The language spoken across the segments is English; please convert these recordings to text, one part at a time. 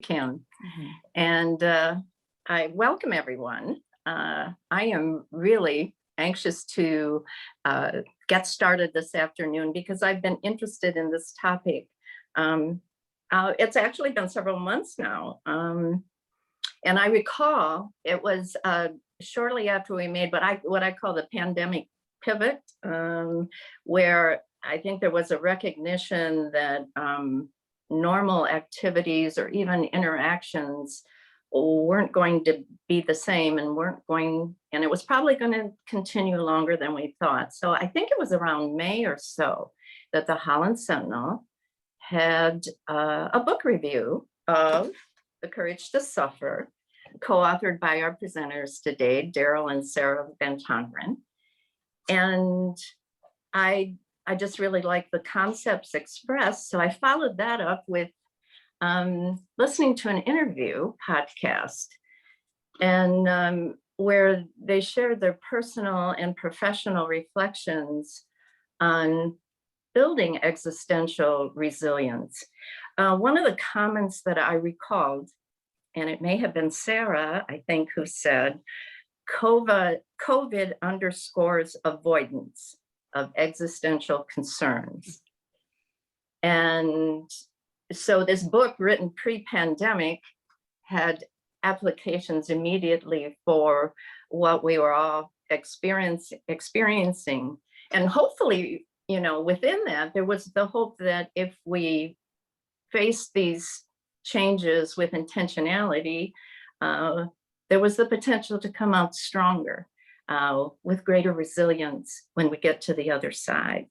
can. And I welcome everyone. I am really anxious to get started this afternoon because I've been interested in this topic. It's actually been several months now. And I recall it was shortly after we made what I call the pandemic pivot, where I think there was a recognition that normal activities or even interactions weren't going to be the same and it was probably going to continue longer than we thought. So I think it was around May or so that the Holland Sentinel had a book review of The Courage to Suffer, co-authored by our presenters today, Daryl and Sarah Van Tongeren. And I just really like the concepts expressed. So I followed that up with listening to an interview podcast, and where they shared their personal and professional reflections on building existential resilience. One of the comments that I recalled, and it may have been Sarah, I think, who said, COVID underscores avoidance of existential concerns. And so this book, written pre-pandemic, had applications immediately for what we were all experiencing. And hopefully, within that, there was the hope that if we face these changes with intentionality, there was the potential to come out stronger, with greater resilience when we get to the other side.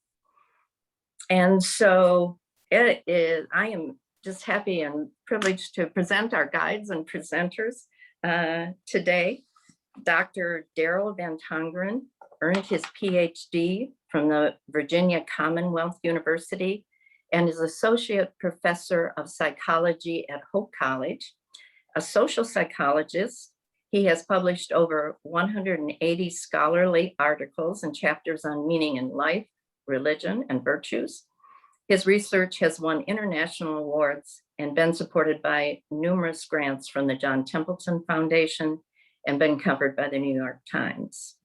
And so I am just happy and privileged to present our guides and presenters today. Dr. Daryl Van Tongeren earned his PhD from the Virginia Commonwealth University and is Associate Professor of Psychology at Hope College. A social psychologist, he has published over 180 scholarly articles and chapters on meaning in life, religion, and virtues. His research has won international awards and been supported by numerous grants from the John Templeton Foundation and been covered by the New York Times.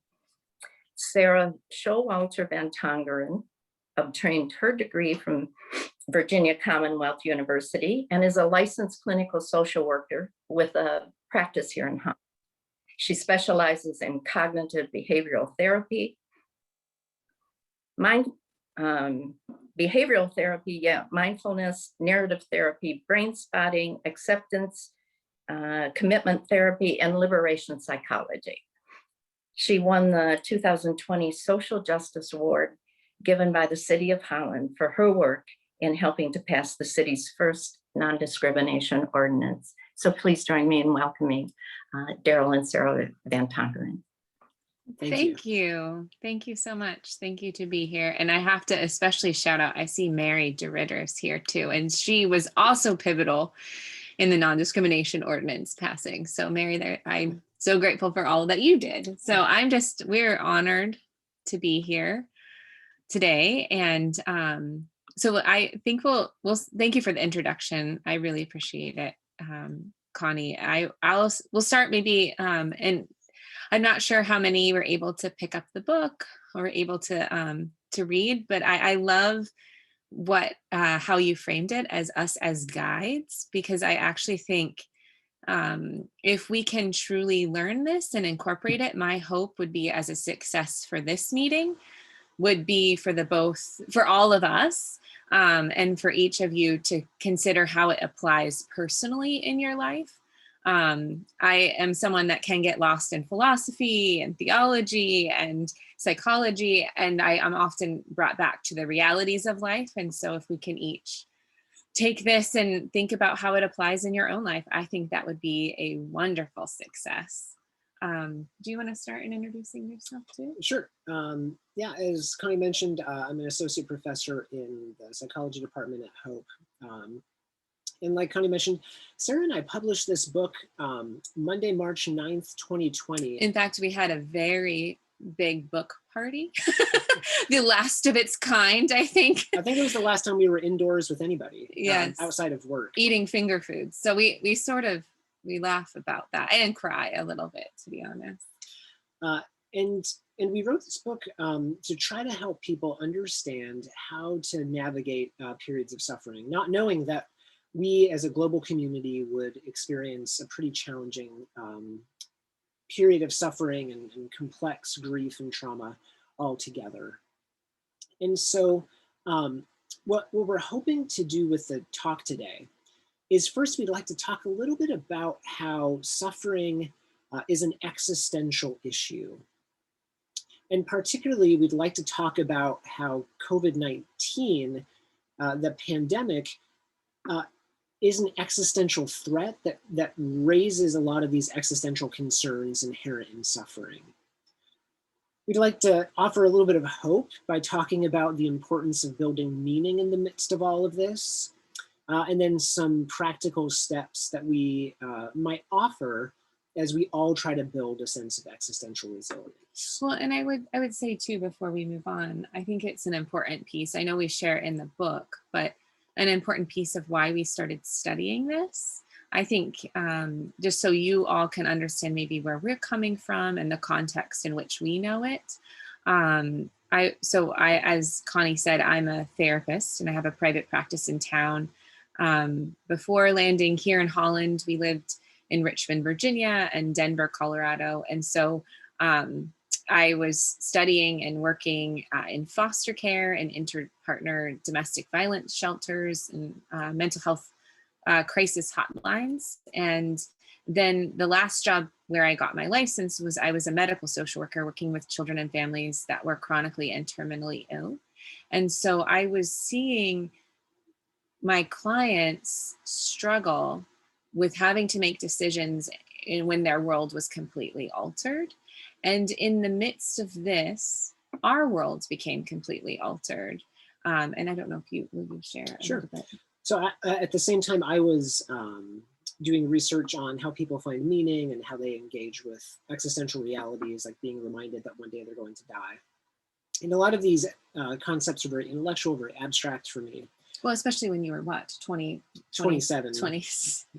Sarah Showalter Van Tongeren obtained her degree from Virginia Commonwealth University and is a licensed clinical social worker with a practice here in Holland. She specializes in cognitive behavioral therapy, behavioral therapy, mindfulness, narrative therapy, brain spotting, acceptance, commitment therapy, and liberation psychology. She won the 2020 Social Justice Award given by the City of Holland for her work in helping to pass the city's first non-discrimination ordinance. So please join me in welcoming Daryl and Sarah Van Tongeren. Thank you. Thank you so much. Thank you to be here. And I have to especially shout out, I see Mary DeRitters here too. And she was also pivotal in the non-discrimination ordinance passing. So Mary, I'm so grateful for all that you did. So we're honored to be here today. And so I think we'll thank you for the introduction. I really appreciate it, Connie. We'll start maybe, and I'm not sure how many were able to pick up the book or able to read, but I love how you framed it as us as guides, because I actually think if we can truly learn this and incorporate it, my hope would be as a success for this meeting would be for all of us, and for each of you to consider how it applies personally in your life. I am someone that can get lost in philosophy and theology and psychology, and I am often brought back to the realities of life. And so if we can each take this and think about how it applies in your own life, I think that would be a wonderful success. Do you want to start in introducing yourself too? Sure. Yeah, as Connie mentioned, I'm an associate professor in the psychology department at Hope. And like Connie mentioned, Sarah and I published this book Monday, March 9th, 2020. In fact, we had a very big book party, the last of its kind, I think. I think it was the last time we were indoors with anybody, Yes. outside of work. Eating finger foods. So we laugh about that and cry a little bit, to be honest. And we wrote this book to try to help people understand how to navigate periods of suffering, not knowing that we as a global community would experience a pretty challenging period of suffering and complex grief and trauma all together. And so what we're hoping to do with the talk today is, first, we'd like to talk a little bit about how suffering is an existential issue. And particularly, we'd like to talk about how COVID-19, the pandemic, is an existential threat that raises a lot of these existential concerns inherent in suffering. We'd like to offer a little bit of hope by talking about the importance of building meaning in the midst of all of this, and then some practical steps that we might offer as we all try to build a sense of existential resilience. Well, and I would say too, before we move on, I think it's an important piece. I know we share it in the book, but an important piece of why we started studying this. I think just so you all can understand maybe where we're coming from and the context in which we know it. As Connie said, I'm a therapist and I have a private practice in town. Before landing here in Holland, we lived in Richmond, Virginia and Denver, Colorado. And so I was studying and working in foster care and inter-partner domestic violence shelters and mental health crisis hotlines. And then the last job where I got my license was I was a medical social worker working with children and families that were chronically and terminally ill. And so I was seeing my clients struggle with having to make decisions when their world was completely altered. And in the midst of this, our worlds became completely altered. And I don't know if will you share a Sure. little bit? So at the same time, I was doing research on how people find meaning and how they engage with existential realities, like being reminded that one day they're going to die. And a lot of these concepts are very intellectual, very abstract for me. Well, especially when you were what, 27. 20,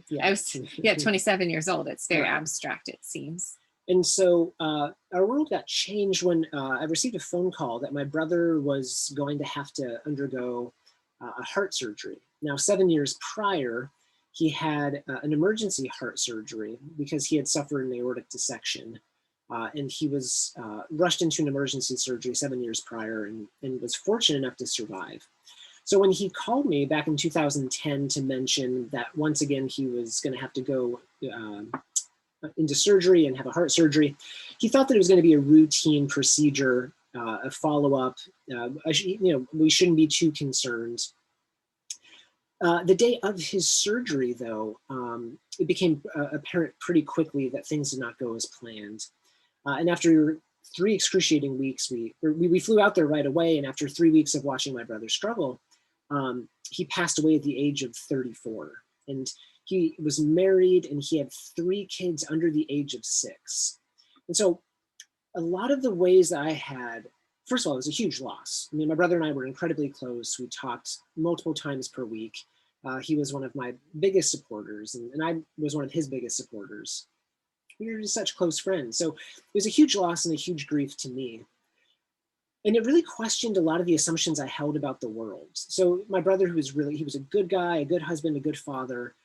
Yeah. I was 27 years old. It's very abstract, it seems. And so our world got changed when I received a phone call that my brother was going to have to undergo a heart surgery. Now, 7 years prior, he had an emergency heart surgery because he had suffered an aortic dissection. And he was rushed into an emergency surgery 7 years prior and was fortunate enough to survive. So when he called me back in 2010 to mention that once again he was going to have to go into surgery and have a heart surgery, he thought that it was going to be a routine procedure, a follow-up. We shouldn't be too concerned. The day of his surgery, though, it became apparent pretty quickly that things did not go as planned. And after 3 excruciating weeks, we flew out there right away. And after 3 weeks of watching my brother struggle, he passed away at the age of 34. And he was married and he had 3 kids under the age of 6. And so a lot of the ways that I had, first of all, it was a huge loss. I mean, my brother and I were incredibly close. We talked multiple times per week. He was one of my biggest supporters and I was one of his biggest supporters. We were just such close friends. So it was a huge loss and a huge grief to me. And it really questioned a lot of the assumptions I held about the world. So my brother, he was a good guy, a good husband, a good father.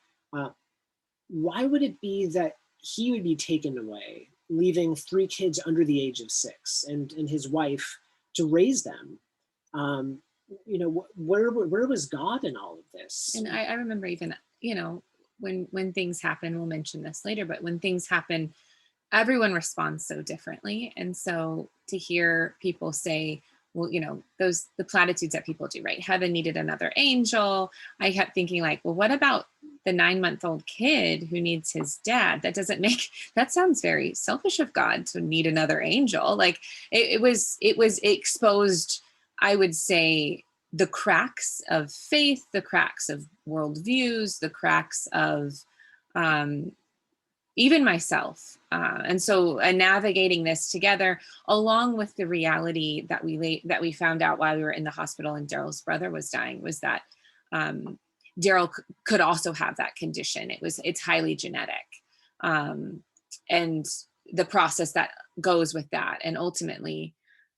Why would it be that he would be taken away, leaving 3 kids under the age of 6 and his wife to raise them? Where was God in all of this? And I remember even, when things happen, we'll mention this later, but when things happen, everyone responds so differently. And so to hear people say, well, the platitudes that people do, right? Heaven needed another angel. I kept thinking like, well, what about the 9-month-old kid who needs his dad? That sounds very selfish of God to need another angel. Like it was exposed, I would say, the cracks of faith, the cracks of worldviews, the cracks of even myself. And so navigating this together, along with the reality that we found out while we were in the hospital and Daryl's brother was dying, was that Daryl could also have that condition. It's highly genetic. And the process that goes with that, and ultimately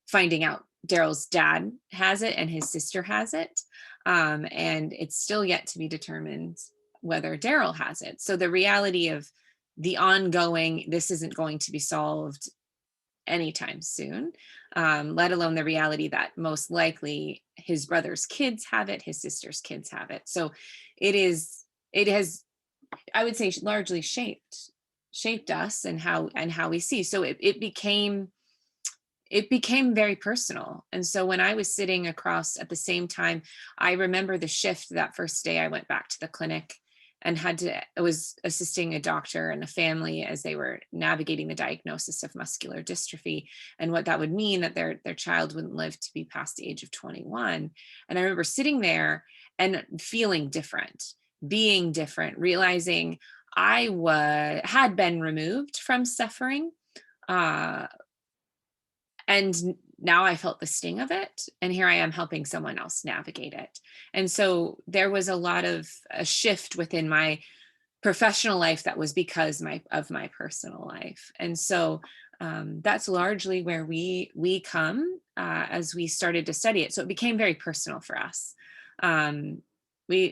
finding out Daryl's dad has it and his sister has it. And it's still yet to be determined whether Daryl has it. So the reality of the ongoing, this isn't going to be solved anytime soon, let alone the reality that most likely his brother's kids have it, his sister's kids have it. So it has, I would say, largely shaped us and how we see. So it became very personal. And so when I was sitting across at the same time, I remember the shift that first day I went back to the clinic and I was assisting a doctor and a family as they were navigating the diagnosis of muscular dystrophy and what that would mean, that their child wouldn't live to be past the age of 21. And I remember sitting there and feeling different, being different, realizing I had been removed from suffering. And now I felt the sting of it. And here I am helping someone else navigate it. And so there was a shift within my professional life that was because of my personal life. And so that's largely where we come as we started to study it. So it became very personal for us. It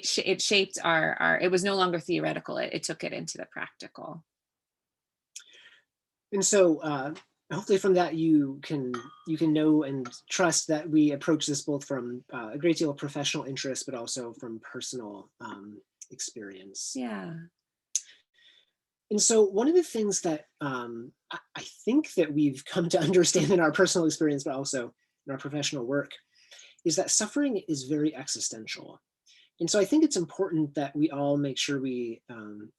shaped it was no longer theoretical. It took it into the practical. And so hopefully from that you can know and trust that we approach this both from a great deal of professional interest, but also from personal experience. Yeah. And so one of the things that I think that we've come to understand in our personal experience, but also in our professional work, is that suffering is very existential. And so I think it's important that we all make sure we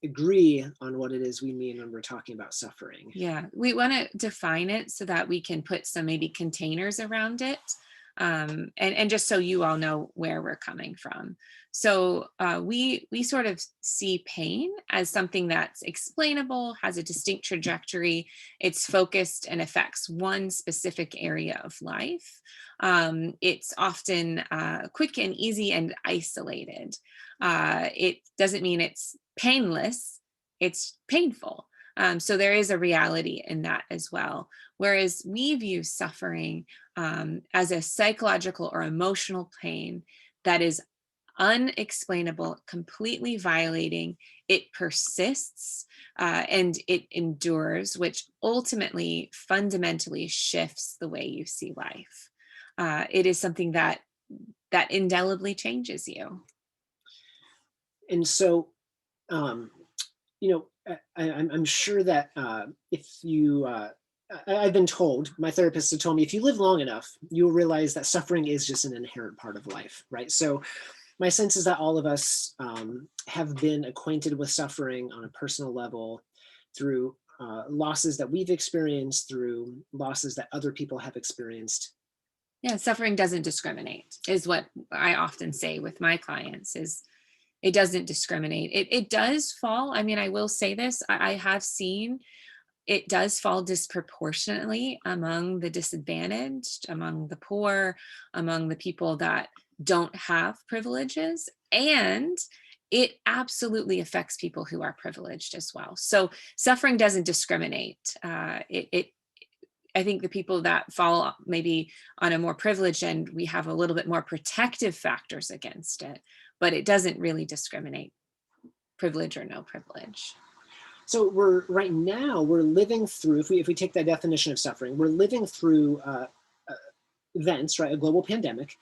agree on what it is we mean when we're talking about suffering. Yeah, we want to define it so that we can put some maybe containers around it. And just so you all know where we're coming from. So we sort of see pain as something that's explainable, has a distinct trajectory, it's focused and affects one specific area of life. It's often quick and easy and isolated. It doesn't mean it's painless, it's painful. So there is a reality in that as well. Whereas we view suffering as a psychological or emotional pain that is unexplainable, completely violating. It persists and it endures, which ultimately fundamentally shifts the way you see life. It is something that indelibly changes you. And so, I'm sure that if you, I've been told, my therapist had told me, if you live long enough, you'll realize that suffering is just an inherent part of life, right? So my sense is that all of us have been acquainted with suffering on a personal level through losses that we've experienced, through losses that other people have experienced. Yeah, suffering doesn't discriminate, is what I often say with my clients, is it doesn't discriminate. It does fall. I mean, I will say this, I have seen it does fall disproportionately among the disadvantaged, among the poor, among the people that don't have privileges. And it absolutely affects people who are privileged as well. So suffering doesn't discriminate. I think the people that fall maybe on a more privileged end, we have a little bit more protective factors against it, but it doesn't really discriminate, privilege or no privilege. So right now we're living through, if we take that definition of suffering, we're living through events, right? A global pandemic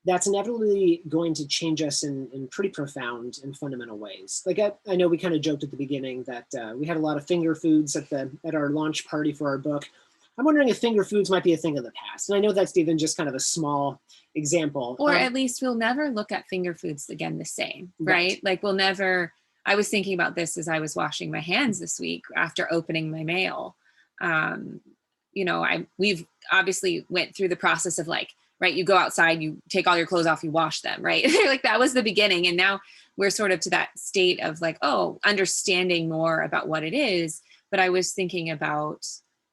that's inevitably going to change us in pretty profound and fundamental ways. Like I know we kind of joked at the beginning that we had a lot of finger foods at our launch party for our book. I'm wondering if finger foods might be a thing of the past. And I know that's even just kind of a small example. Or at least we'll never look at finger foods again the same, right? Like we'll never, I was thinking about this as I was washing my hands this week after opening my mail. We've obviously went through the process of like, right, you go outside, you take all your clothes off, you wash them, right? Like that was the beginning. And now we're sort of to that state of like, oh, understanding more about what it is. But I was thinking about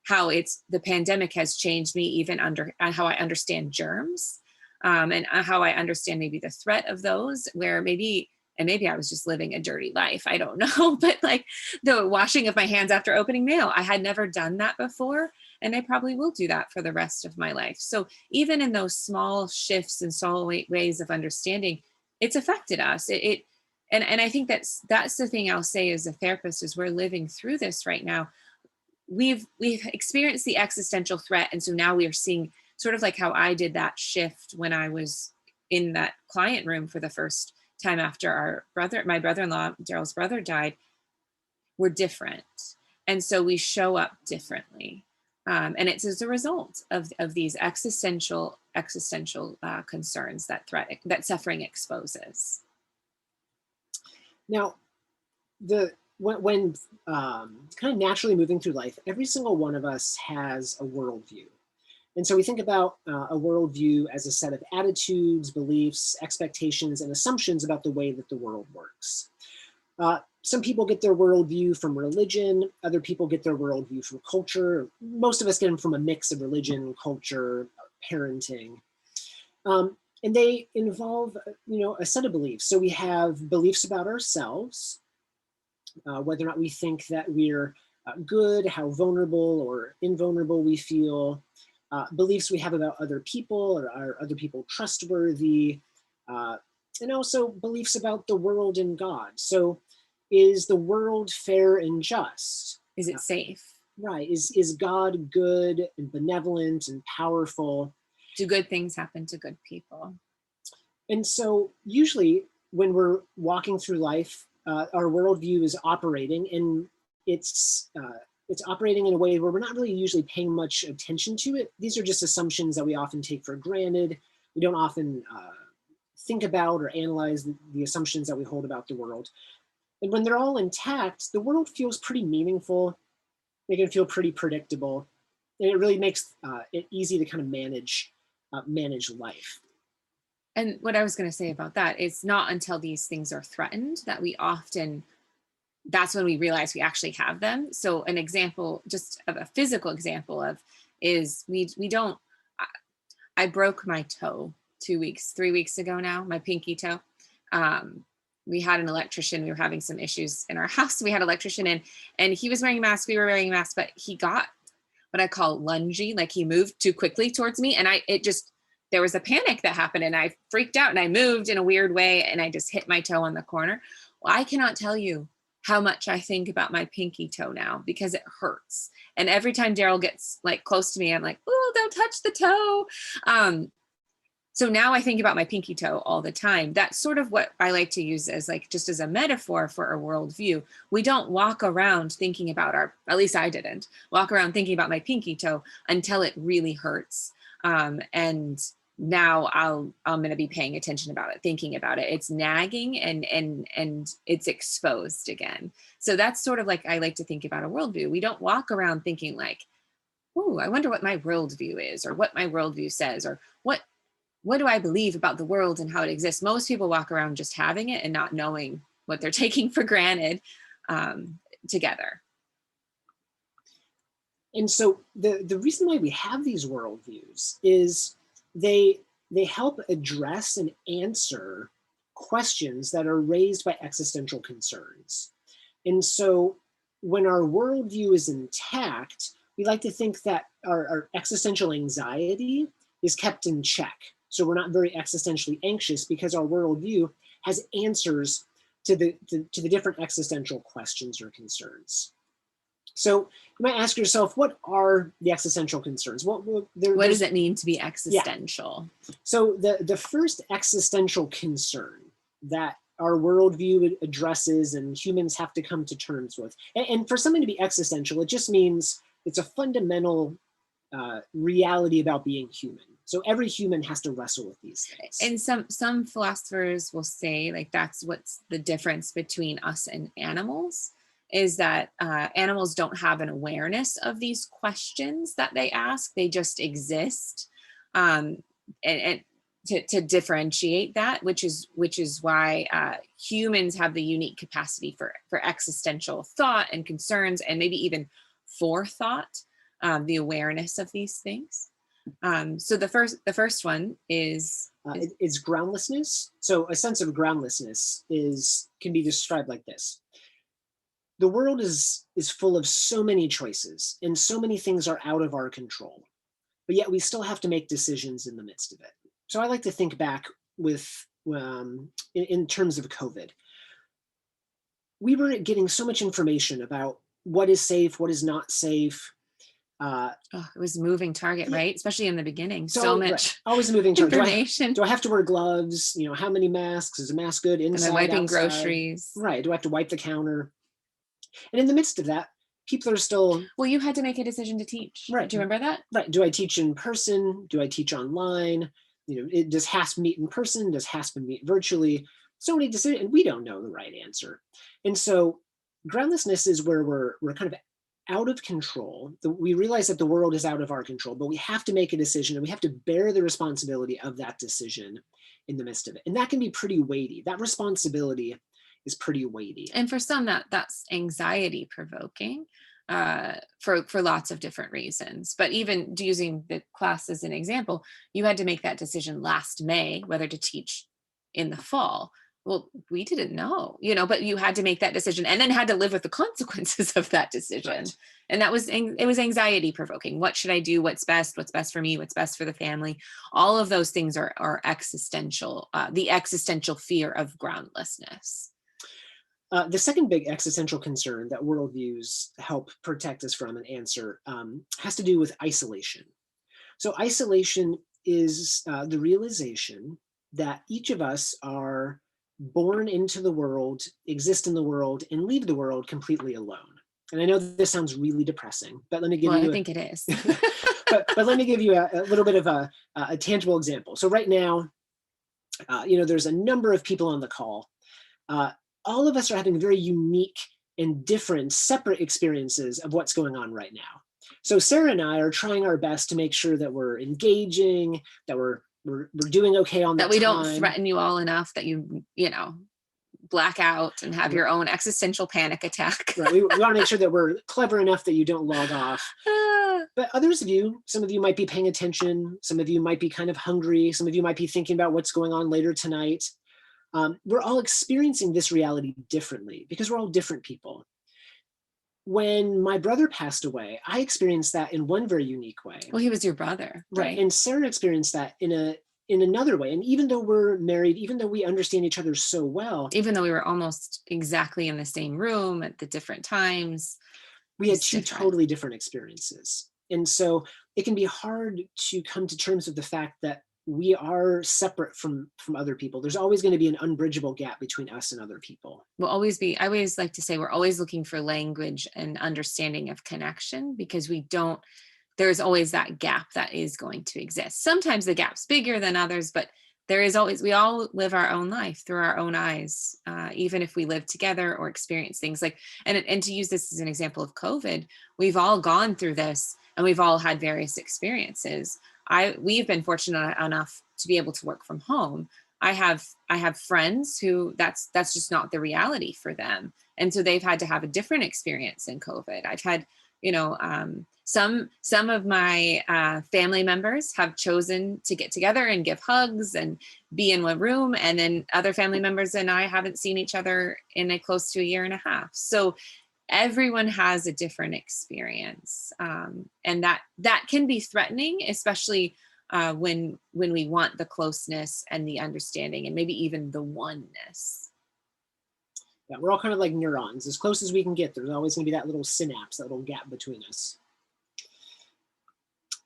how the pandemic has changed me even how I understand germs, and how I understand maybe the threat of those, where maybe I was just living a dirty life, I don't know, but like the washing of my hands after opening mail, I had never done that before, and I probably will do that for the rest of my life. So even in those small shifts and small ways of understanding, it's affected us. And I think that's the thing I'll say as a therapist, is we're living through this right now. We've experienced the existential threat, and so now we are seeing sort of like how I did that shift when I was in that client room for the first time after my brother-in-law, Daryl's brother, died. We're different, and so we show up differently, and it's as a result of these existential concerns that suffering exposes. Now, when kind of naturally moving through life, every single one of us has a worldview. And so we think about a worldview as a set of attitudes, beliefs, expectations, and assumptions about the way that the world works. Some people get their worldview from religion, other people get their worldview from culture. Most of us get them from a mix of religion, culture, parenting. And they involve, a set of beliefs. So we have beliefs about ourselves, whether or not we think that we're good, how vulnerable or invulnerable we feel, beliefs we have about other people, or are other people trustworthy, and also beliefs about the world and God. So is the world fair and just? Is it safe? Right. Is God good and benevolent and powerful? Do good things happen to good people? And so usually when we're walking through life, our worldview is operating, and it's operating in a way where we're not really usually paying much attention to it. These are just assumptions that we often take for granted. We don't often think about or analyze the assumptions that we hold about the world. And when they're all intact, the world feels pretty meaningful. They can feel pretty predictable. And it really makes it easy to kind of manage life. And what I was going to say about that, it's not until these things are threatened that that's when we realize we actually have them. So an example, just of a physical example is I broke my toe 3 weeks ago now, my pinky toe. We had an electrician, we were having some issues in our house. We had an electrician in, and he was wearing a mask, we were wearing a mask, but he got what I call lungy, like he moved too quickly towards me. And there was a panic that happened, and I freaked out, and I moved in a weird way, and I just hit my toe on the corner. Well, I cannot tell you how much I think about my pinky toe now, because it hurts. And every time Daryl gets like close to me, I'm like, oh, don't touch the toe. So now I think about my pinky toe all the time. That's sort of what I like to use as like, just as a metaphor for our worldview. We don't walk around thinking about at least I didn't walk around thinking about my pinky toe until it really hurts. And now I'm going to be paying attention about it, thinking about it. It's nagging and it's exposed again. So that's sort of like, I like to think about a worldview. We don't walk around thinking like, oh, I wonder what my worldview is, or what my worldview says, or what do I believe about the world and how it exists. Most people walk around just having it and not knowing what they're taking for granted together. And so the reason why we have these worldviews is they help address and answer questions that are raised by existential concerns. And so when our worldview is intact, we like to think that our existential anxiety is kept in check. So we're not very existentially anxious because our worldview has answers to the different existential questions or concerns. So you might ask yourself, what are the existential concerns? What does it mean to be existential? Yeah. So the first existential concern that our worldview addresses and humans have to come to terms with, and for something to be existential, it just means it's a fundamental reality about being human. So every human has to wrestle with these things. And some philosophers will say, like, that's what's the difference between us and animals, is that animals don't have an awareness of these questions that they ask. They just exist. And to differentiate that, which is why humans have the unique capacity for existential thought and concerns, and maybe even forethought, the awareness of these things. So the first one is groundlessness. So a sense of groundlessness can be described like this. The world is full of so many choices, and so many things are out of our control, but yet we still have to make decisions in the midst of it. So I like to think back with, in terms of COVID. We were getting so much information about what is safe, what is not safe. It was a moving target, right? Especially in the beginning. So much right. Always a moving target. information. Do I have to wear gloves? How many masks? Is a mask good inside? Am I wiping outside? groceries? Right. Do I have to wipe the counter? And in the midst of that, people are still. Well, you had to make a decision to teach. Right. Do you remember that? Right. Do I teach in person? Do I teach online? Does HASP meet in person? Does HASP meet virtually? So many decisions, and we don't know the right answer. And so groundlessness is where we're kind of out of control. We realize that the world is out of our control, but we have to make a decision, and we have to bear the responsibility of that decision in the midst of it. And that can be pretty weighty. That responsibility is pretty weighty. And for some, that's anxiety provoking. For lots of different reasons. But even using the class as an example, you had to make that decision last May, whether to teach in the fall. Well, we didn't know, but you had to make that decision and then had to live with the consequences of that decision. Right. And it was anxiety provoking. What should I do? What's best for me? What's best for the family? All of those things are existential, the existential fear of groundlessness. The second big existential concern that worldviews help protect us from and answer has to do with isolation. So isolation is the realization that each of us are born into the world, exist in the world, and leave the world completely alone. And I know this sounds really depressing, but let me give you. I think it is. but let me give you a little bit of a tangible example. So right now, there's a number of people on the call. All of us are having very unique and different, separate experiences of what's going on right now. So Sarah and I are trying our best to make sure that we're engaging, that we're doing okay on that we don't threaten you all enough that you black out and have your own existential panic attack. Right. We want to make sure that we're clever enough that you don't log off. But some of you might be paying attention. Some of you might be kind of hungry. Some of you might be thinking about what's going on later tonight. We're all experiencing this reality differently because we're all different people. When my brother passed away, I experienced that in one very unique way. Well, he was your brother, right? And Sarah experienced that in another way. And even though we're married, even though we understand each other so well, even though we were almost exactly in the same room at the different times, we had two totally different experiences. And so it can be hard to come to terms with the fact that we are separate from other people. There's always going to be an unbridgeable gap between us and other people. We'll always be, I always like to say, we're always looking for language and understanding of connection, because there's always that gap that is going to exist. Sometimes the gap's bigger than others, but there is always, we all live our own life through our own eyes, even if we live together or experience things like, and to use this as an example of COVID, we've all gone through this and we've all had various experiences. We've been fortunate enough to be able to work from home. I have friends who that's just not the reality for them. And so they've had to have a different experience in COVID. I've had, some of my family members have chosen to get together and give hugs and be in one room. And then other family members and I haven't seen each other in close to a year and a half. So everyone has a different experience. And that can be threatening, especially when we want the closeness and the understanding and maybe even the oneness. Yeah, we're all kind of like neurons. As close as we can get, there's always going to be that little synapse, that little gap between us.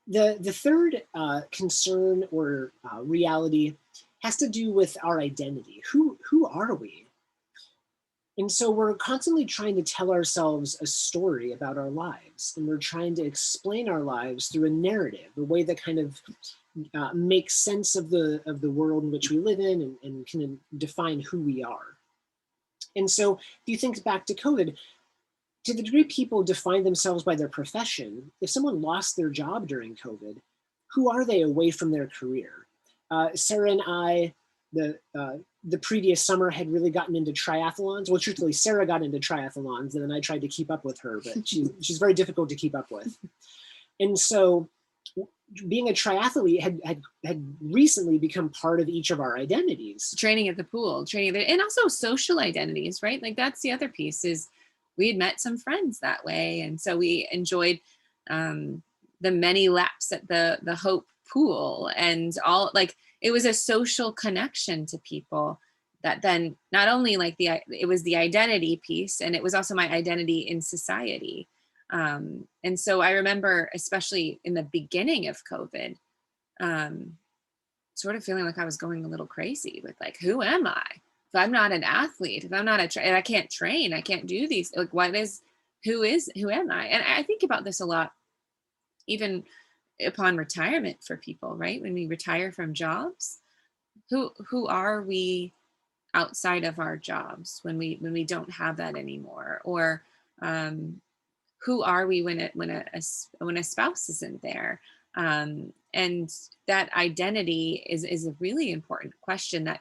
The third concern or reality has to do with our identity. Who are we? And so we're constantly trying to tell ourselves a story about our lives, and we're trying to explain our lives through a narrative, a way that kind of makes sense of the world in which we live in and can define who we are. And so if you think back to COVID, to the degree people define themselves by their profession, if someone lost their job during COVID, who are they away from their career? Sarah and I, the previous summer, had really gotten into triathlons. Well, truthfully, Sarah got into triathlons, and then I tried to keep up with her, but she's very difficult to keep up with. And so being a triathlete had recently become part of each of our identities. Training at the pool, and also social identities, right? Like that's the other piece, is we had met some friends that way. And so we enjoyed the many laps at the Hope pool, and all, like, it was a social connection to people that then not only like it was the identity piece, and it was also my identity in society. And so I remember, especially in the beginning of COVID, sort of feeling like I was going a little crazy with, like, who am I? If I'm not an athlete, if I'm not and I can't train, I can't do these, like, who am I? And I think about this a lot, even upon retirement for people, right? When we retire from jobs, who are we outside of our jobs when we don't have that anymore? Or who are we when a spouse isn't there? And that identity is a really important question that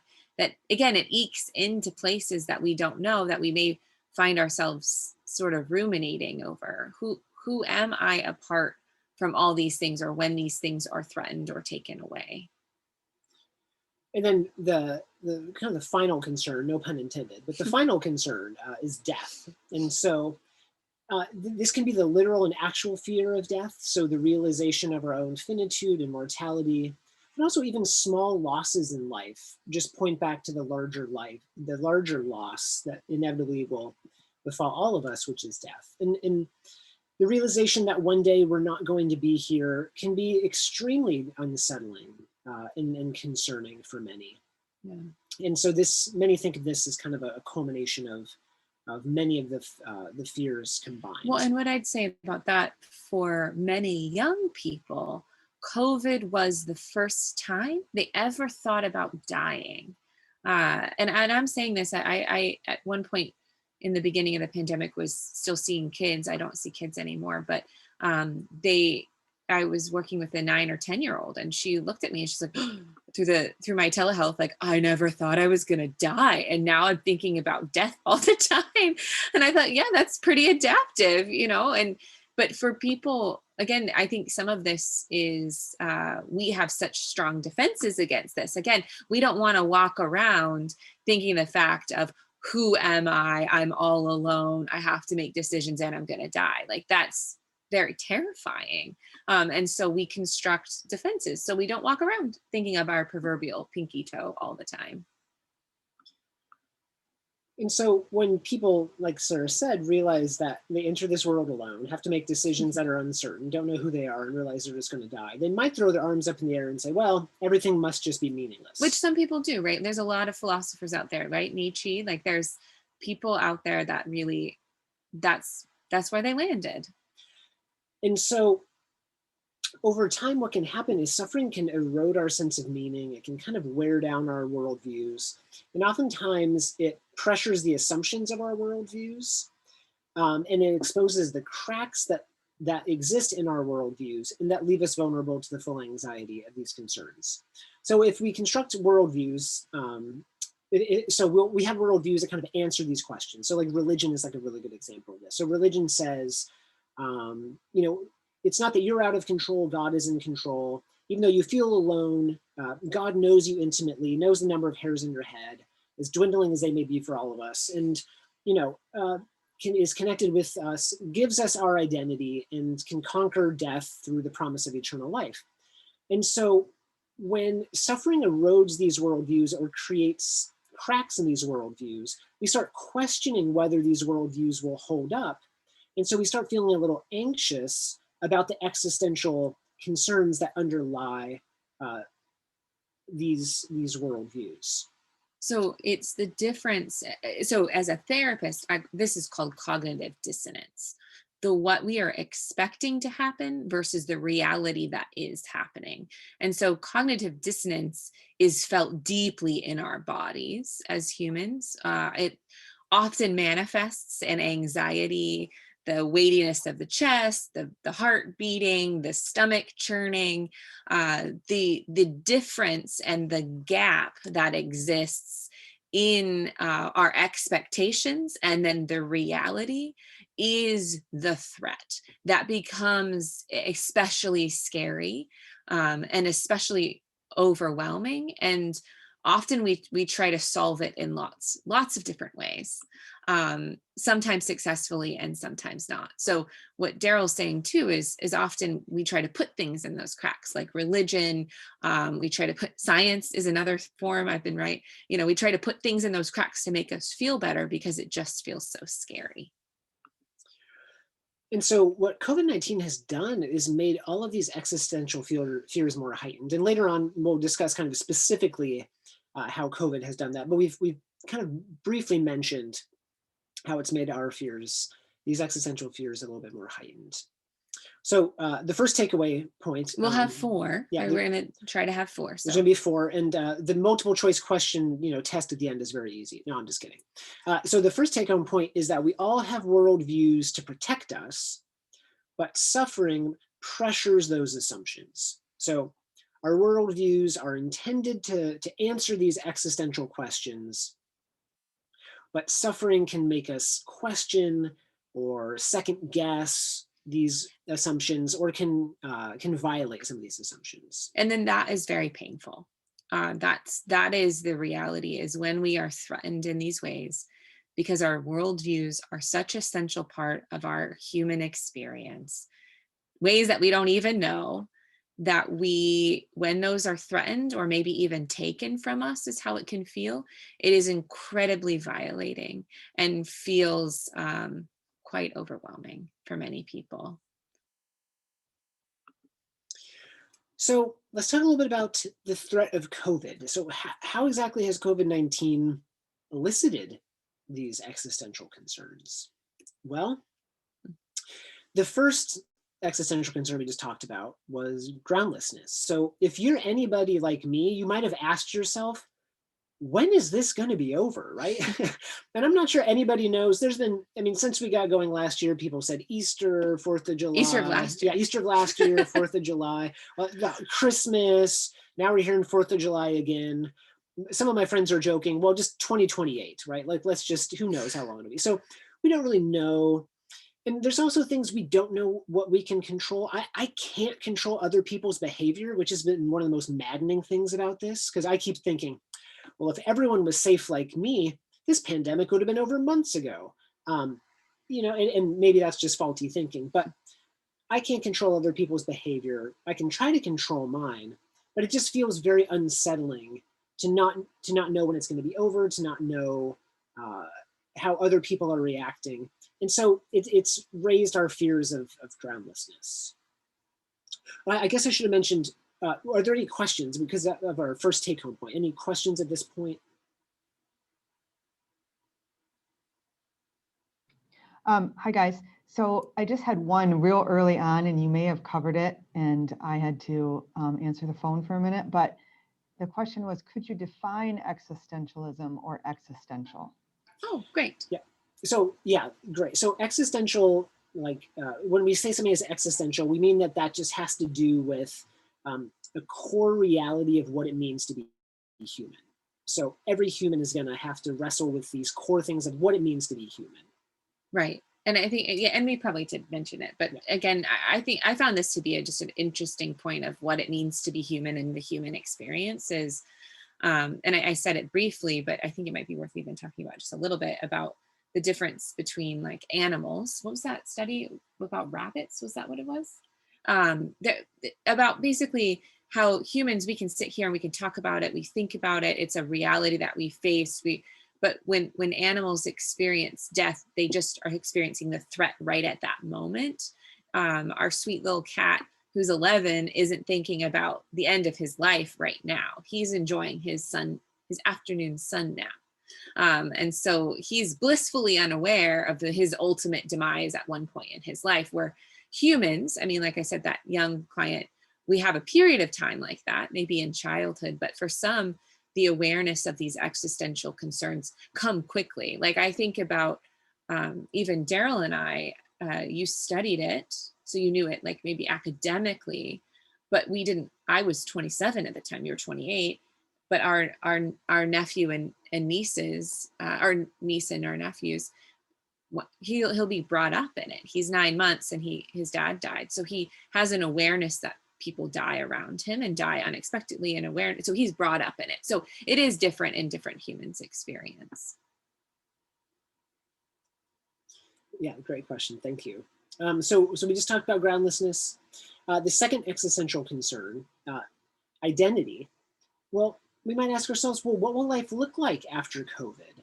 again, it ekes into places that we don't know, that we may find ourselves sort of ruminating over. Who am I apart from all these things, or when these things are threatened or taken away? And then the kind of the final concern, no pun intended, but the final concern is death. And so this can be the literal and actual fear of death. So the realization of our own finitude and mortality, and also even small losses in life, just point back to the larger loss that inevitably will befall all of us, which is death. And the realization that one day we're not going to be here can be extremely unsettling and concerning for many. Yeah. And so many think of this as kind of a culmination of many of the fears combined. Well, and what I'd say about that, for many young people, COVID was the first time they ever thought about dying. And I'm saying this, I at one point in the beginning of the pandemic was still seeing kids. I don't see kids anymore, but I was working with a 9 or 10-year-old, and she looked at me and she's like, through my telehealth, like, I never thought I was gonna die, and now I'm thinking about death all the time. And I thought, yeah, that's pretty adaptive, but for people, again, I think some of this is we have such strong defenses against this. Again, we don't want to walk around thinking the fact of, who am I? I'm all alone. I have to make decisions and I'm going to die. Like, that's very terrifying. And so we construct defenses, so we don't walk around thinking of our proverbial pinky toe all the time. And so when people, like Sarah said, realize that they enter this world alone, have to make decisions that are uncertain, don't know who they are, and realize they're just going to die, they might throw their arms up in the air and say, well, everything must just be meaningless. Which some people do, right? There's a lot of philosophers out there, right? Nietzsche, like, there's people out there that really, that's where they landed. And so over time, what can happen is suffering can erode our sense of meaning. It can kind of wear down our worldviews. And oftentimes it pressures the assumptions of our worldviews. And it exposes the cracks that exist in our worldviews and that leave us vulnerable to the full anxiety of these concerns. So if we construct worldviews, we have worldviews that kind of answer these questions. So like religion is like a really good example of this. So religion says, it's not that you're out of control, God is in control. Even though you feel alone, God knows you intimately, knows the number of hairs in your head, as dwindling as they may be for all of us, and is connected with us, gives us our identity, and can conquer death through the promise of eternal life. And so when suffering erodes these worldviews or creates cracks in these worldviews, we start questioning whether these worldviews will hold up. And so we start feeling a little anxious about the existential concerns that underlie these worldviews. So it's the difference. So as a therapist, this is called cognitive dissonance. What we are expecting to happen versus the reality that is happening. And so cognitive dissonance is felt deeply in our bodies as humans. It often manifests in anxiety, the weightiness of the chest, the heart beating, the stomach churning, the difference and the gap that exists in our expectations and then the reality is the threat that becomes especially scary and especially overwhelming. And often we try to solve it in lots of different ways, sometimes successfully and sometimes not. So what Daryl's saying too is often we try to put things in those cracks, like religion. We try to put science is another form. I've been right. We try to put things in those cracks to make us feel better because it just feels so scary. And so what COVID-19 has done is made all of these existential fears more heightened. And later on, we'll discuss kind of specifically how COVID has done that. But we've kind of briefly mentioned how it's made our fears, these existential fears, a little bit more heightened. So the first takeaway point. We'll have 4. Yeah, we're going to try to have 4. So. There's going to be 4. And the multiple choice question, test at the end is very easy. No, I'm just kidding. So the first take home point is that we all have worldviews to protect us, but suffering pressures those assumptions. So our worldviews are intended to answer these existential questions, but suffering can make us question or second guess these assumptions, or can violate some of these assumptions. And then that is very painful. That is the reality, is when we are threatened in these ways, because our worldviews are such an essential part of our human experience, ways that we don't even know, that when those are threatened or maybe even taken from us is how it can feel. It is incredibly violating and feels quite overwhelming for many people. So let's talk a little bit about the threat of COVID. So how exactly has COVID-19 elicited these existential concerns? Well, the first existential concern we just talked about was groundlessness. So if you're anybody like me, you might have asked yourself, when is this going to be over, right? And I'm not sure anybody knows. There's been, since we got going last year, people said Easter, 4th of July. Easter of last year. Yeah, Easter of last year, 4th of July. Christmas, now we're hearing 4th of July again. Some of my friends are joking, well, just 2028, right? Like, let's just, who knows how long it'll be. So we don't really know. And there's also things we don't know what we can control. I can't control other people's behavior, which has been one of the most maddening things about this, because I keep thinking, well, if everyone was safe like me, this pandemic would have been over months ago. And maybe that's just faulty thinking, but I can't control other people's behavior. I can try to control mine, but it just feels very unsettling to not know when it's going to be over, to not know how other people are reacting. And so it's raised our fears of groundlessness. I guess I should have mentioned, are there any questions because of our first take-home point? Any questions at this point? Hi, guys. So I just had one real early on, and you may have covered it, and I had to answer the phone for a minute. But the question was, could you define existentialism or existential? Oh, great. Yeah. So, yeah, great. So existential, when we say something is existential, we mean that just has to do with the core reality of what it means to be human. So every human is going to have to wrestle with these core things of what it means to be human. Right. And I think, yeah, and we probably did mention it, but again, I think I found this to be just an interesting point of what it means to be human and the human experience is, and I said it briefly, but I think it might be worth even talking about just a little bit about the difference between like animals. What was that study about rabbits? Was that what it was? About basically how humans, we can sit here and we can talk about it. We think about it. It's a reality that we face. But when animals experience death, they just are experiencing the threat right at that moment. Our sweet little cat, who's 11, isn't thinking about the end of his life right now. He's enjoying his afternoon sun nap. And so he's blissfully unaware of his ultimate demise at one point in his life, where humans, like I said, that young client, we have a period of time like that, maybe in childhood, but for some, the awareness of these existential concerns come quickly. Like I think about even Daryl and I you studied it, so you knew it like maybe academically, but we didn't. I was 27 at the time, you were 28, but our nephew and nieces, our niece and our nephews, he'll be brought up in it. He's 9 months and his dad died, so he has an awareness that people die around him and die unexpectedly, and awareness, so he's brought up in it. So it is different in different humans' experience. Yeah, great question. Thank you. So we just talked about groundlessness. The second existential concern, identity. Well, we might ask ourselves, well, what will life look like after COVID?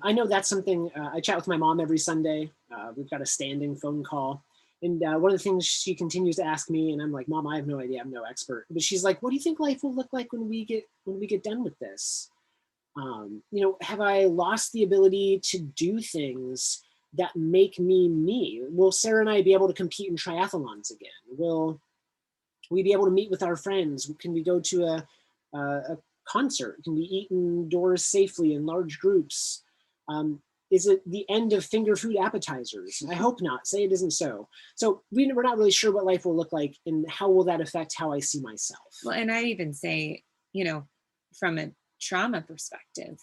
I know that's something I chat with my mom every Sunday. We've got a standing phone call. And one of the things she continues to ask me, and I'm like, Mom, I have no idea, I'm no expert. But she's like, what do you think life will look like when we get done with this? Have I lost the ability to do things that make me me? Will Sarah and I be able to compete in triathlons again? Will we be able to meet with our friends? Can we go to a concert? Can we eat indoors safely in large groups? Is it the end of finger food appetizers? I hope not. Say it isn't so. So we're not really sure what life will look like, and how will that affect how I see myself? Well, and I even say, from a trauma perspective,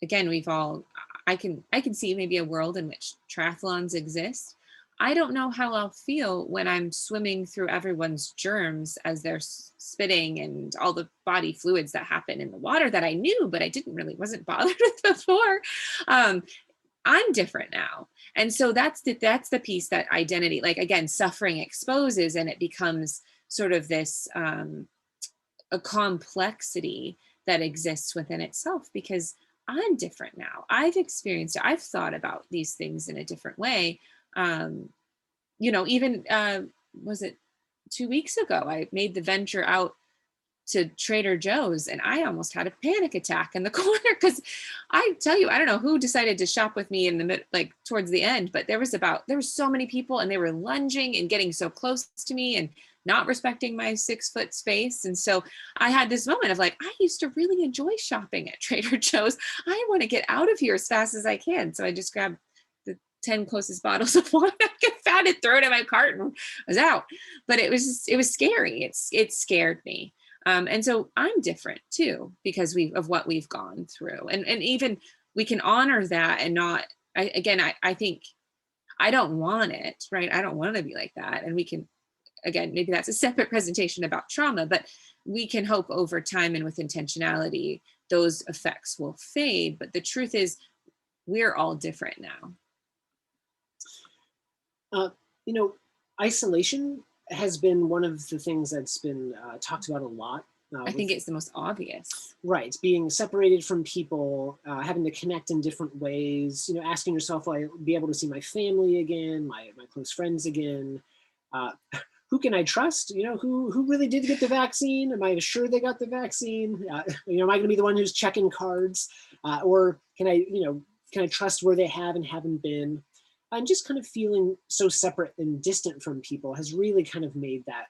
again, I can see maybe a world in which triathlons exist. I don't know how I'll feel when I'm swimming through everyone's germs as they're spitting, and all the body fluids that happen in the water that I knew, but I wasn't bothered with before. I'm different now. And so that's the piece that identity, like, again, suffering exposes, and it becomes sort of this, a complexity that exists within itself, because I'm different now. I've experienced it. I've thought about these things in a different way. Even was it 2 weeks ago, I made the venture out to Trader Joe's, and I almost had a panic attack in the corner, because I tell you, I don't know who decided to shop with me in the mid, like towards the end, but there were so many people, and they were lunging and getting so close to me and not respecting my 6-foot space. And so I had this moment of like, I used to really enjoy shopping at Trader Joe's. I want to get out of here as fast as I can. So I just grabbed the 10 closest bottles of wine I could find and threw it in my cart and was out. But it was scary. It scared me. And so I'm different too, because of what we've gone through, and even we can honor that and not, I think I don't want it, right? I don't want to be like that. And we can, again, maybe that's a separate presentation about trauma, but we can hope over time and with intentionality, those effects will fade. But the truth is, we're all different now. Isolation has been one of the things that's been talked about a lot. I think it's the most obvious. Right, being separated from people, having to connect in different ways, asking yourself, will I be able to see my family again, my close friends again? Who can I trust? Who really did get the vaccine? Am I sure they got the vaccine? Am I going to be the one who's checking cards? Or can I trust where they have and haven't been? And just kind of feeling so separate and distant from people has really kind of made that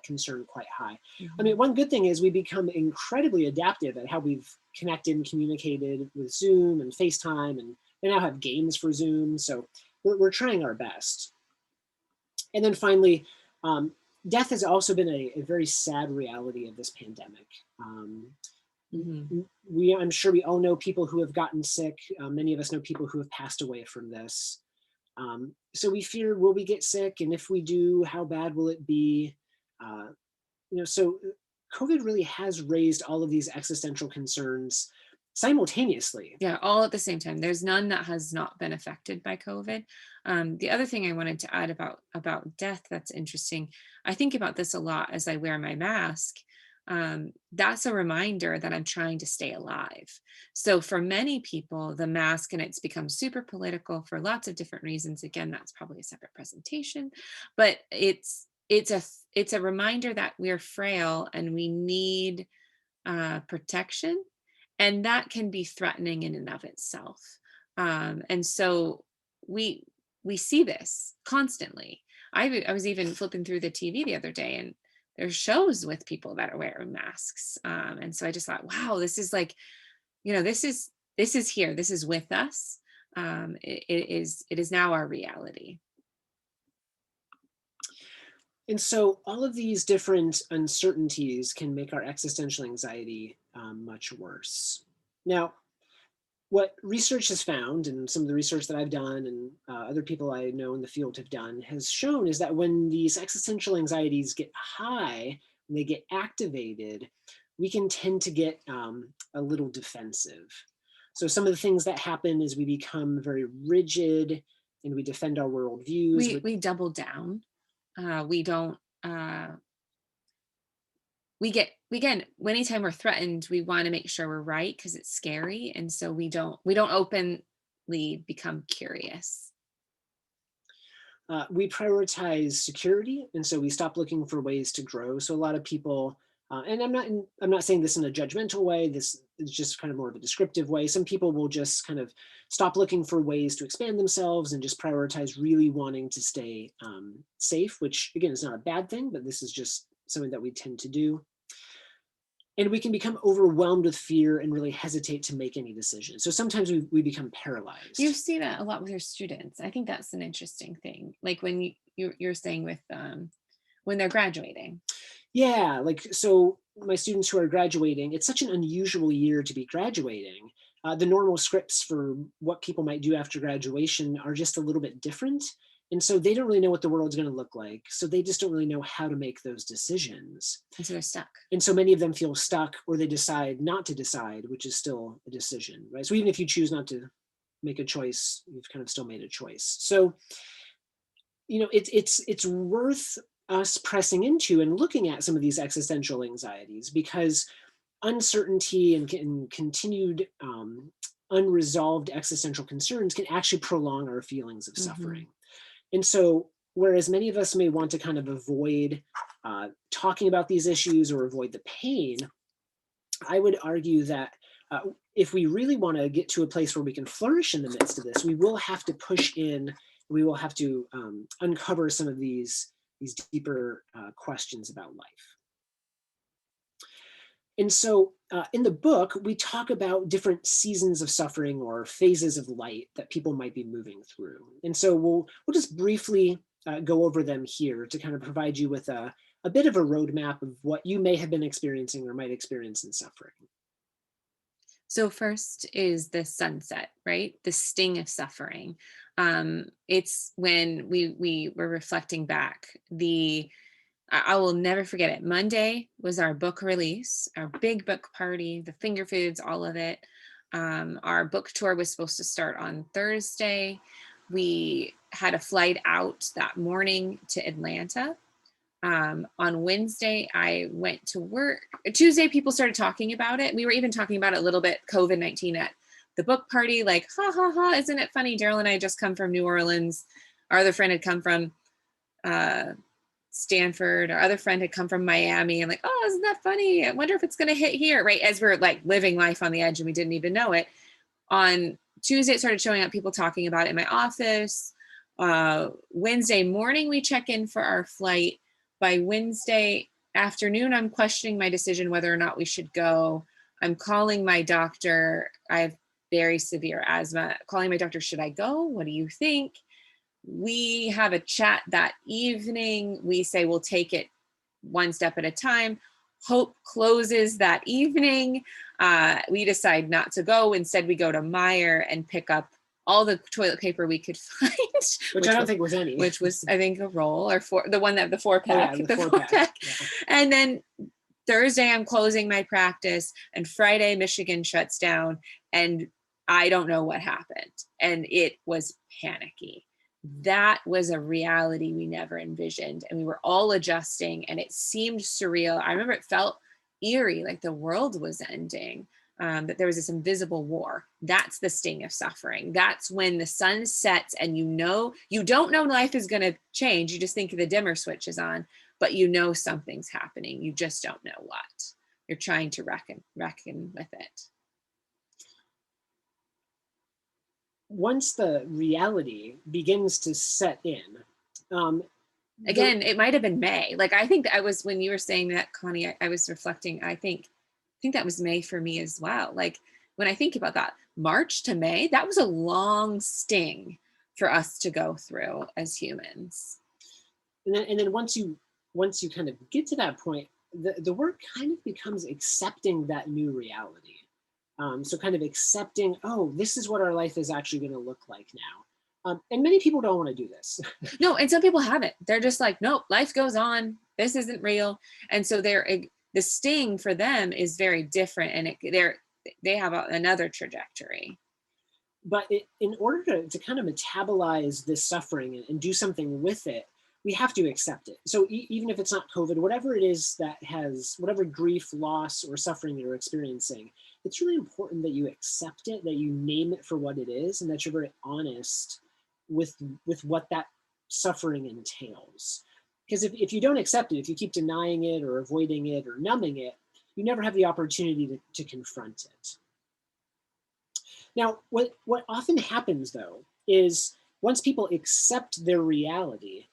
concern quite high. Mm-hmm. I mean, one good thing is we become incredibly adaptive at how we've connected and communicated with Zoom and FaceTime, and they now have games for Zoom. So we're trying our best. And then finally, death has also been a very sad reality of this pandemic. Mm-hmm. I'm sure we all know people who have gotten sick. Many of us know people who have passed away from this. So we fear, will we get sick? And if we do, how bad will it be? So COVID really has raised all of these existential concerns simultaneously. Yeah, all at the same time. There's none that has not been affected by COVID. The other thing I wanted to add about death that's interesting, I think about this a lot as I wear my mask. That's a reminder that I'm trying to stay alive. So for many people, the mask, and it's become super political for lots of different reasons. Again, that's probably a separate presentation, but it's a reminder that we're frail and we need protection, and that can be threatening in and of itself. And so we see this constantly. I was even flipping through the TV the other day, and there's shows with people that are wearing masks. And so I just thought, wow, this is like, this is here, this is with us. it is now our reality. And so all of these different uncertainties can make our existential anxiety much worse. Now, what research has found, and some of the research that I've done and other people I know in the field have done, has shown is that when these existential anxieties get high, when they get activated, we can tend to get a little defensive. So some of the things that happen is we become very rigid and we defend our worldviews. We double down. We don't, again, anytime we're threatened, we want to make sure we're right because it's scary. And so we don't openly become curious. We prioritize security, and so we stop looking for ways to grow. So a lot of people, and I'm not saying this in a judgmental way. This is just kind of more of a descriptive way. Some people will just kind of stop looking for ways to expand themselves and just prioritize really wanting to stay safe, which again is not a bad thing, but this is just something that we tend to do. And we can become overwhelmed with fear and really hesitate to make any decisions. So sometimes we become paralyzed. You see that a lot with your students. I think that's an interesting thing. Like when you're saying with when they're graduating. Yeah, like, so my students who are graduating, it's such an unusual year to be graduating. The normal scripts for what people might do after graduation are just a little bit different. And so they don't really know what the world's going to look like. So they just don't really know how to make those decisions. And so they're stuck. And so many of them feel stuck, or they decide not to decide, which is still a decision, right? So even if you choose not to make a choice, you've kind of still made a choice. So, it's worth us pressing into and looking at some of these existential anxieties, because uncertainty and continued unresolved existential concerns can actually prolong our feelings of suffering. And so, whereas many of us may want to kind of avoid talking about these issues or avoid the pain, I would argue that if we really want to get to a place where we can flourish in the midst of this, we will have to push in, we will have to uncover some of these deeper questions about life. And so in the book, we talk about different seasons of suffering or phases of light that people might be moving through. And so we'll just briefly go over them here to kind of provide you with a bit of a roadmap of what you may have been experiencing or might experience in suffering. So first is the sunset, right? The sting of suffering. It's when we were reflecting back. I will never forget it. Monday was our book release, our big book party, the finger foods, all of it. Our book tour was supposed to start on Thursday. We had a flight out that morning to Atlanta. On Wednesday, I went to work. Tuesday, people started talking about it. We were even talking about it a little bit, COVID-19 at the book party, like, ha, ha, ha, isn't it funny? Daryl and I just come from New Orleans. Our other friend had come from Stanford. Our other friend had come from Miami. I'm like, oh, isn't that funny? I wonder if it's going to hit here, right? As we're like living life on the edge and we didn't even know it. On Tuesday, it started showing up, people talking about it in my office. Wednesday morning, we check in for our flight. By Wednesday afternoon, I'm questioning my decision whether or not we should go. I'm calling my doctor. I have very severe asthma. Calling my doctor, should I go? What do you think? We have a chat that evening. We say we'll take it one step at a time. Hope closes that evening. We decide not to go. Instead, we go to Meijer and pick up all the toilet paper we could find. Which I don't think was any. Which was, I think, a roll or the 4-pack. Oh, yeah, the 4-pack. Yeah. And then Thursday, I'm closing my practice, and Friday, Michigan shuts down, and I don't know what happened. And it was panicky. That was a reality we never envisioned. And we were all adjusting, and it seemed surreal. I remember it felt eerie, like the world was ending, that there was this invisible war. That's the sting of suffering. That's when the sun sets and you don't know life is going to change. You just think the dimmer switch is on, but you know something's happening. You just don't know what. You're trying to reckon with it. Once the reality begins to set in, again, it might have been May. Like, I think I was, when you were saying that, Connie, I was reflecting, I think that was May for me as well. Like, when I think about that, March to May, that was a long sting for us to go through as humans. And then once you kind of get to that point, the work kind of becomes accepting that new reality. So kind of accepting, oh, this is what our life is actually going to look like now. And many people don't want to do this. No, and some people haven't. They're just like, nope, life goes on. This isn't real. And so the sting for them is very different, and they have another trajectory. But in order to kind of metabolize this suffering and do something with it, we have to accept it. So even if it's not COVID, whatever it is that has, whatever grief, loss, or suffering you're experiencing, it's really important that you accept it, that you name it for what it is, and that you're very honest with what that suffering entails. Because if you don't accept it, if you keep denying it or avoiding it or numbing it, you never have the opportunity to confront it. Now, what often happens, though, is once people accept their reality,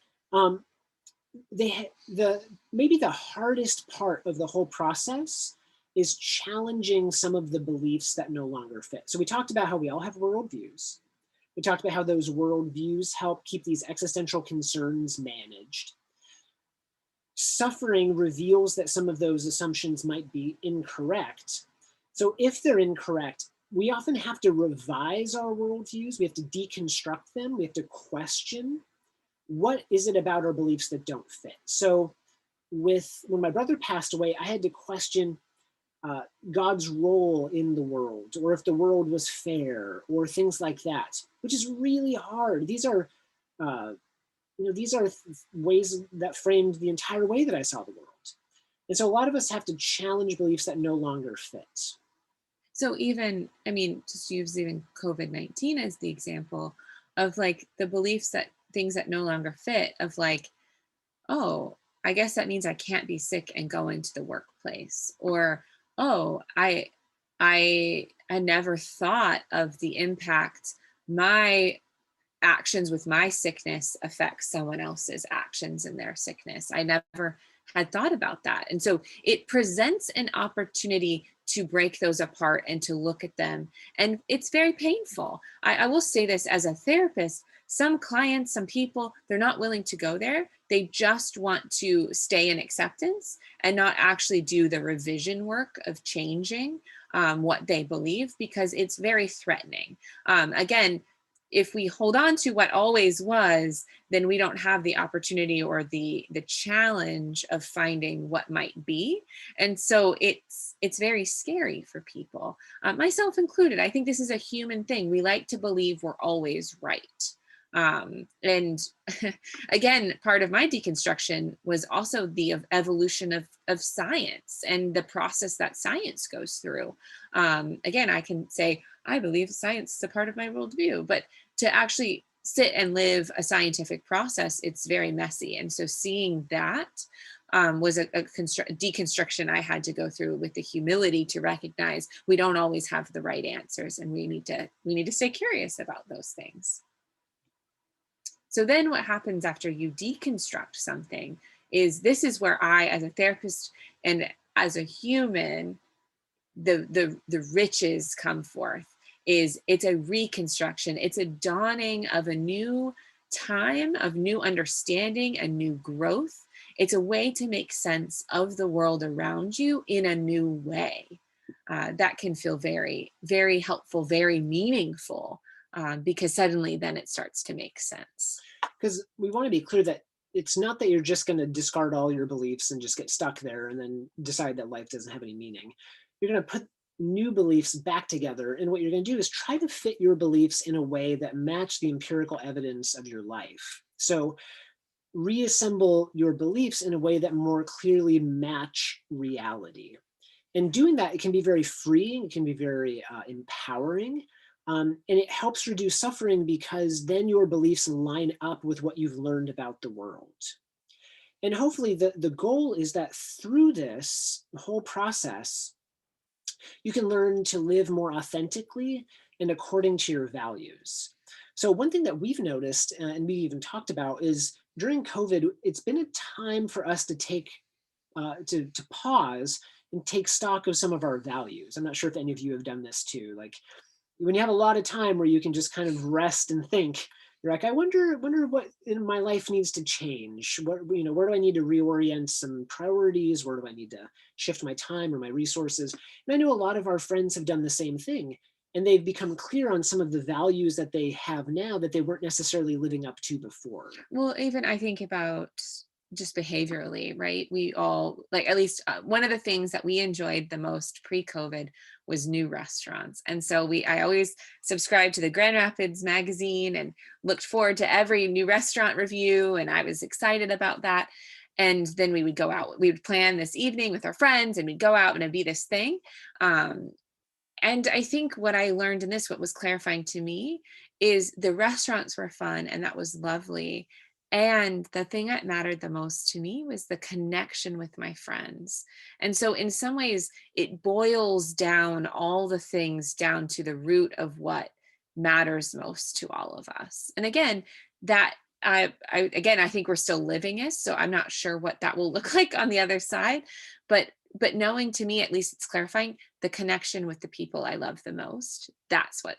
maybe the hardest part of the whole process is challenging some of the beliefs that no longer fit. So we talked about how we all have worldviews. We talked about how those worldviews help keep these existential concerns managed. Suffering reveals that some of those assumptions might be incorrect. So if they're incorrect, we often have to revise our worldviews. We have to deconstruct them. We have to question, what is it about our beliefs that don't fit? So when my brother passed away, I had to question God's role in the world, or if the world was fair, or things like that, which is really hard. These are ways that framed the entire way that I saw the world. And so a lot of us have to challenge beliefs that no longer fit. So even, I mean, just use even COVID-19 as the example of like the beliefs that things that no longer fit, of like, oh, I guess that means I can't be sick and go into the workplace, or, oh, I never thought of the impact my actions with my sickness affect someone else's actions in their sickness. I never had thought about that. And so it presents an opportunity to break those apart and to look at them. And it's very painful. I will say this as a therapist, some clients, some people, they're not willing to go there. They just want to stay in acceptance and not actually do the revision work of changing what they believe, because it's very threatening. Again, if we hold on to what always was, then we don't have the opportunity or the challenge of finding what might be. And so it's very scary for people, myself included. I think this is a human thing. We like to believe we're always right. And again, part of my deconstruction was also the evolution of science and the process that science goes through. Again, I can say, I believe science is a part of my worldview, but to actually sit and live a scientific process, it's very messy. And so seeing that was a deconstruction I had to go through, with the humility to recognize we don't always have the right answers, and we need to stay curious about those things. So then what happens after you deconstruct something is, this is where I, as a therapist and as a human, the riches come forth. It's a reconstruction. It's a dawning of a new time, of new understanding and new growth. It's a way to make sense of the world around you in a new way. That can feel very, very helpful, very meaningful, because suddenly then it starts to make sense. Because we want to be clear that it's not that you're just going to discard all your beliefs and just get stuck there and then decide that life doesn't have any meaning. You're going to put new beliefs back together, and what you're going to do is try to fit your beliefs in a way that match the empirical evidence of your life. So reassemble your beliefs in a way that more clearly match reality. And doing that, it can be very freeing, it can be very empowering, and it helps reduce suffering, because then your beliefs line up with what you've learned about the world. And hopefully the goal is that through this whole process, you can learn to live more authentically and according to your values. So one thing that we've noticed, and we even talked about, is during COVID, it's been a time for us to take, to pause and take stock of some of our values. I'm not sure if any of you have done this too. Like, when you have a lot of time where you can just kind of rest and think, you're like, I wonder what in my life needs to change. What, you know, where do I need to reorient some priorities? Where do I need to shift my time or my resources? And I know a lot of our friends have done the same thing, and they've become clear on some of the values that they have now that they weren't necessarily living up to before. Well, even I think about just behaviorally, right? We all, like, at least one of the things that we enjoyed the most pre-COVID was new restaurants. And so I always subscribed to the Grand Rapids magazine and looked forward to every new restaurant review. And I was excited about that. And then we would go out, we would plan this evening with our friends and we'd go out and it'd be this thing. And I think what I learned in this, what was clarifying to me, is the restaurants were fun and that was lovely. And the thing that mattered the most to me was the connection with my friends. And so in some ways, it boils down all the things down to the root of what matters most to all of us. And again, that I think we're still living it, so I'm not sure what that will look like on the other side. But knowing, to me, at least it's clarifying the connection with the people I love the most. That's what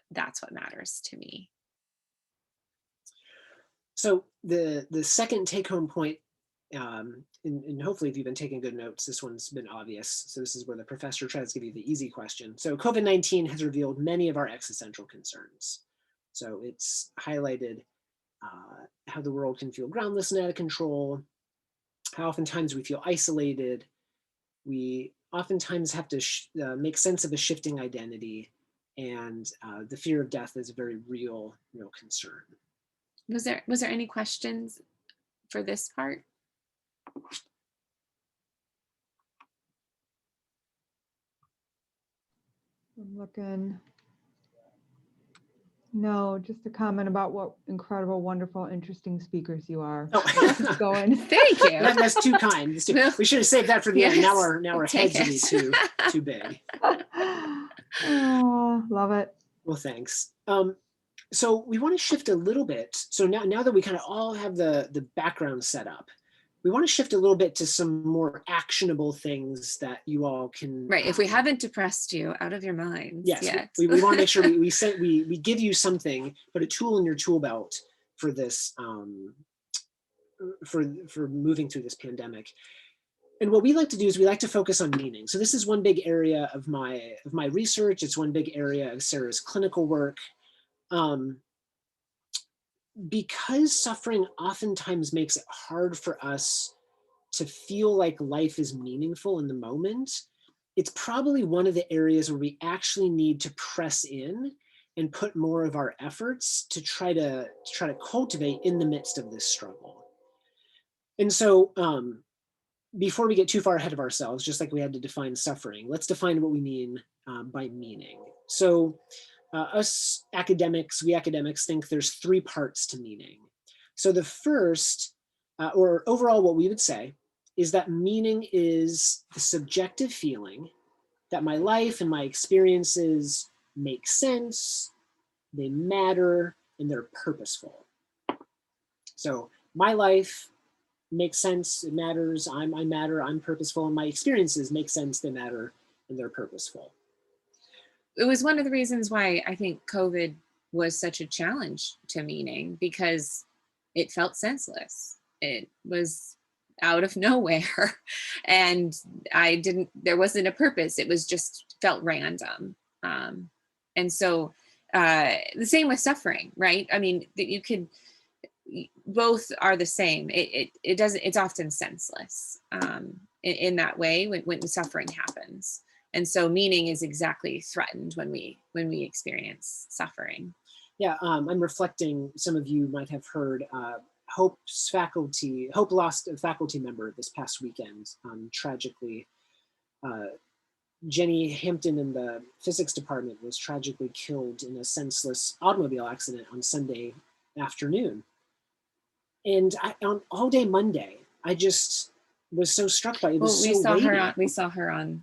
matters to me. So the second take-home point, and hopefully if you've been taking good notes, this one's been obvious. So this is where the professor tries to give you the easy question. So COVID-19 has revealed many of our existential concerns. So it's highlighted how the world can feel groundless and out of control, how oftentimes we feel isolated. We oftentimes have to make sense of a shifting identity, and the fear of death is a very real concern. Was there any questions for this part? I'm looking. No, just a comment about what incredible, wonderful, interesting speakers you are. Oh. Keep going. Thank you. That's too kind. We should have saved that for the end. Now our Take heads will be too big. Oh, love it. Well, thanks. So we want to shift a little bit. So now that we kind of all have the background set up, we want to shift a little bit to some more actionable things that you all can. Right. If we haven't depressed you out of your minds yes, yet. we want to make sure we give you something, put a tool in your tool belt for this, for moving through this pandemic. And what we like to do is we like to focus on meaning. So this is one big area of my research. It's one big area of Sarah's clinical work. Because suffering oftentimes makes it hard for us to feel like life is meaningful in the moment, it's probably one of the areas where we actually need to press in and put more of our efforts to try to cultivate in the midst of this struggle. And so before we get too far ahead of ourselves, just like we had to define suffering, let's define what we mean by meaning. So we academics think there's three parts to meaning. So the first, or overall what we would say, is that meaning is the subjective feeling that my life and my experiences make sense, they matter, and they're purposeful. So my life makes sense, it matters, I matter, I'm purposeful, and my experiences make sense, they matter, and they're purposeful. It was one of the reasons why I think COVID was such a challenge to meaning, because it felt senseless. It was out of nowhere. And there wasn't a purpose. It was just felt random. And so the same with suffering, right? I mean, you could, both are the same. It's often senseless in that way when suffering happens. And so meaning is exactly threatened when we experience suffering. Yeah, I'm reflecting, some of you might have heard Hope lost a faculty member this past weekend. Tragically, Jenny Hampton in the physics department was tragically killed in a senseless automobile accident on Sunday afternoon. And on all day Monday, I just was so struck by it. We saw her on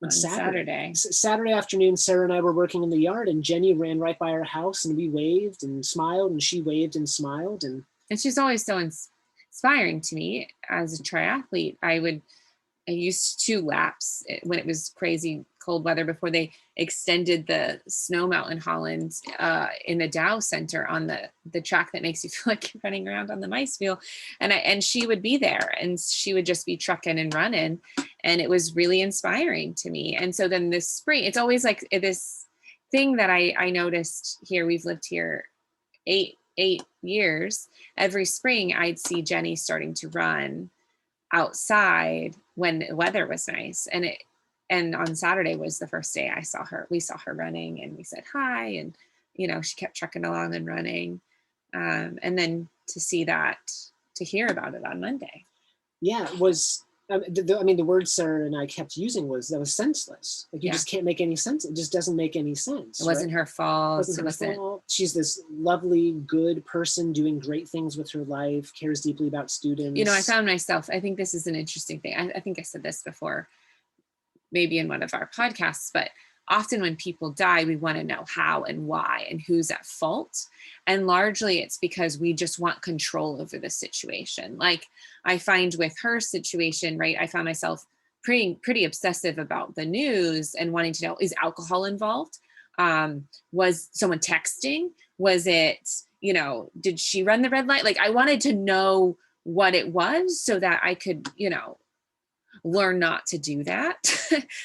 Saturday. Saturday afternoon, Sarah and I were working in the yard, and Jenny ran right by our house, and we waved and smiled, and she waved and smiled. And she's always so inspiring to me as a triathlete. I used 2 laps when it was crazy cold weather before they extended the snow melt in Holland in the Dow Center on the track that makes you feel like you're running around on the mice wheel. And she would be there and she would just be trucking and running. And it was really inspiring to me. And so then this spring, it's always like this thing that I noticed here. We've lived here eight years. Every spring I'd see Jenny starting to run outside when the weather was nice, and on Saturday was the first day we saw her running, and we said hi, and she kept trucking along and running, and then to hear about it on Monday. Yeah, it was the word Sarah and I kept using was senseless. Like you just can't make any sense. It just doesn't make any sense. It wasn't her fault. It wasn't her fault. She's this lovely, good person doing great things with her life, cares deeply about students. I found myself, I think this is an interesting thing. I think I said this before, maybe in one of our podcasts, but often when people die, we want to know how and why and who's at fault. And largely it's because we just want control over the situation. Like I find with her situation, right, I found myself pretty obsessive about the news and wanting to know, is alcohol involved? Was someone texting? Was it, did she run the red light? Like I wanted to know what it was so that I could, learn not to do that,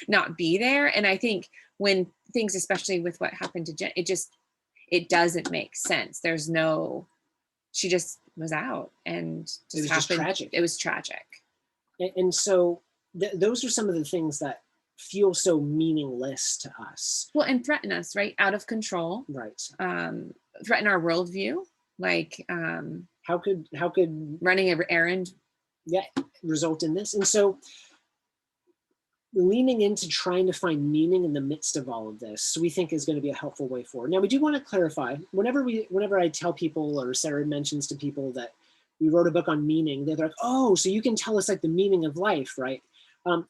not be there. And I think when things, especially with what happened to Jen, it doesn't make sense. She just was out and it was just tragic. It was tragic. And so those are some of the things that feel so meaningless to us. Well, and threaten us, right? Out of control. Right. Threaten our worldview. Like, how could running an errand result in this? And so leaning into trying to find meaning in the midst of all of this, we think is going to be a helpful way forward. Now, we do want to clarify, whenever I tell people, or Sarah mentions to people that we wrote a book on meaning, they're like, oh, so you can tell us like the meaning of life, right?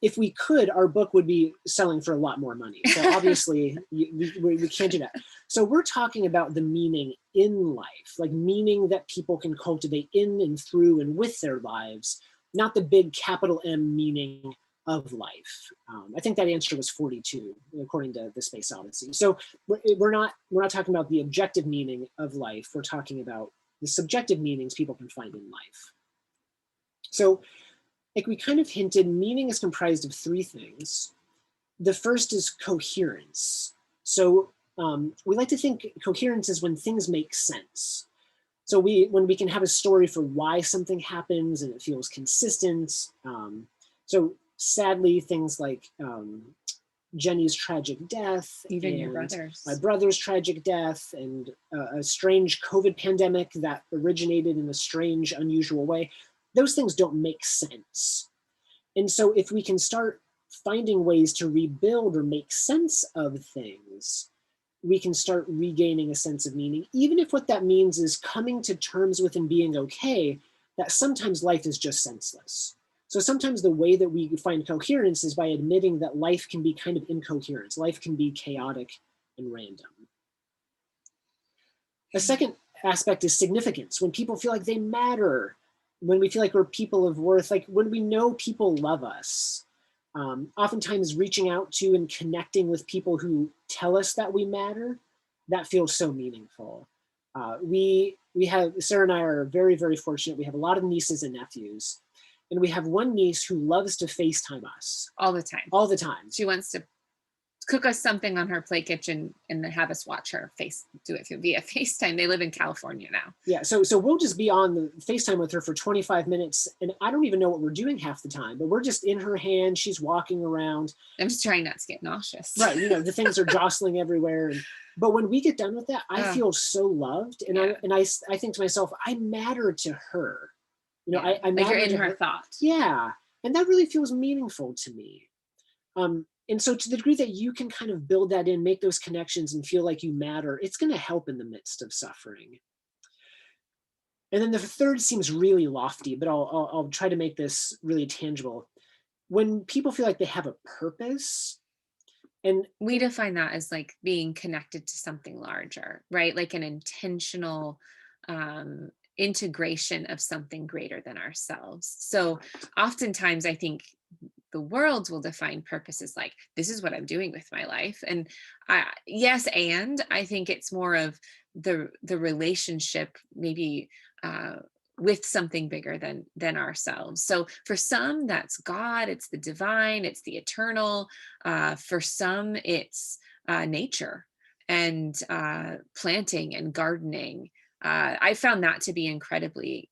If we could, our book would be selling for a lot more money. So obviously we can't do that. So we're talking about the meaning in life, like meaning that people can cultivate in and through and with their lives, not the big capital M meaning of life. I think that answer was 42, according to the Space Odyssey. So we're not talking about the objective meaning of life. We're talking about the subjective meanings people can find in life. So like we kind of hinted, meaning is comprised of three things. The first is coherence. So we like to think coherence is when things make sense. So when we can have a story for why something happens and it feels consistent. So sadly, things like Jenny's tragic death, even your brother's, my brother's tragic death, and a strange COVID pandemic that originated in a strange, unusual way, those things don't make sense. And so if we can start finding ways to rebuild or make sense of things, we can start regaining a sense of meaning, even if what that means is coming to terms with and being okay that sometimes life is just senseless. So sometimes the way that we find coherence is by admitting that life can be kind of incoherent. Life can be chaotic and random. A second aspect is significance. When people feel like they matter, when we feel like we're people of worth, like when we know people love us, oftentimes reaching out to and connecting with people who tell us that we matter, that feels so meaningful. Sarah and I are very, very fortunate. We have a lot of nieces and nephews. And we have one niece who loves to FaceTime us. All the time. All the time. She wants to cook us something on her play kitchen and then have us watch her do it via FaceTime. They live in California now. Yeah, so we'll just be on the FaceTime with her for 25 minutes. And I don't even know what we're doing half the time, but we're just in her hand. She's walking around. I'm just trying not to get nauseous. Right, the things are jostling everywhere. But when we get done with that, I feel so loved. And I think to myself, I matter to her. I like you're in her thoughts. Yeah. And that really feels meaningful to me. And so to the degree that you can kind of build that in, make those connections and feel like you matter, it's going to help in the midst of suffering. And then the third seems really lofty, but I'll try to make this really tangible. When people feel like they have a purpose, and we define that as like being connected to something larger, right? Like an intentional integration of something greater than ourselves. So oftentimes I think the world will define purpose as like, this is what I'm doing with my life. And yes, and I think it's more of the relationship maybe with something bigger than ourselves. So for some, that's God, it's the divine, it's the eternal. For some, it's nature and planting and gardening. I found that to be incredibly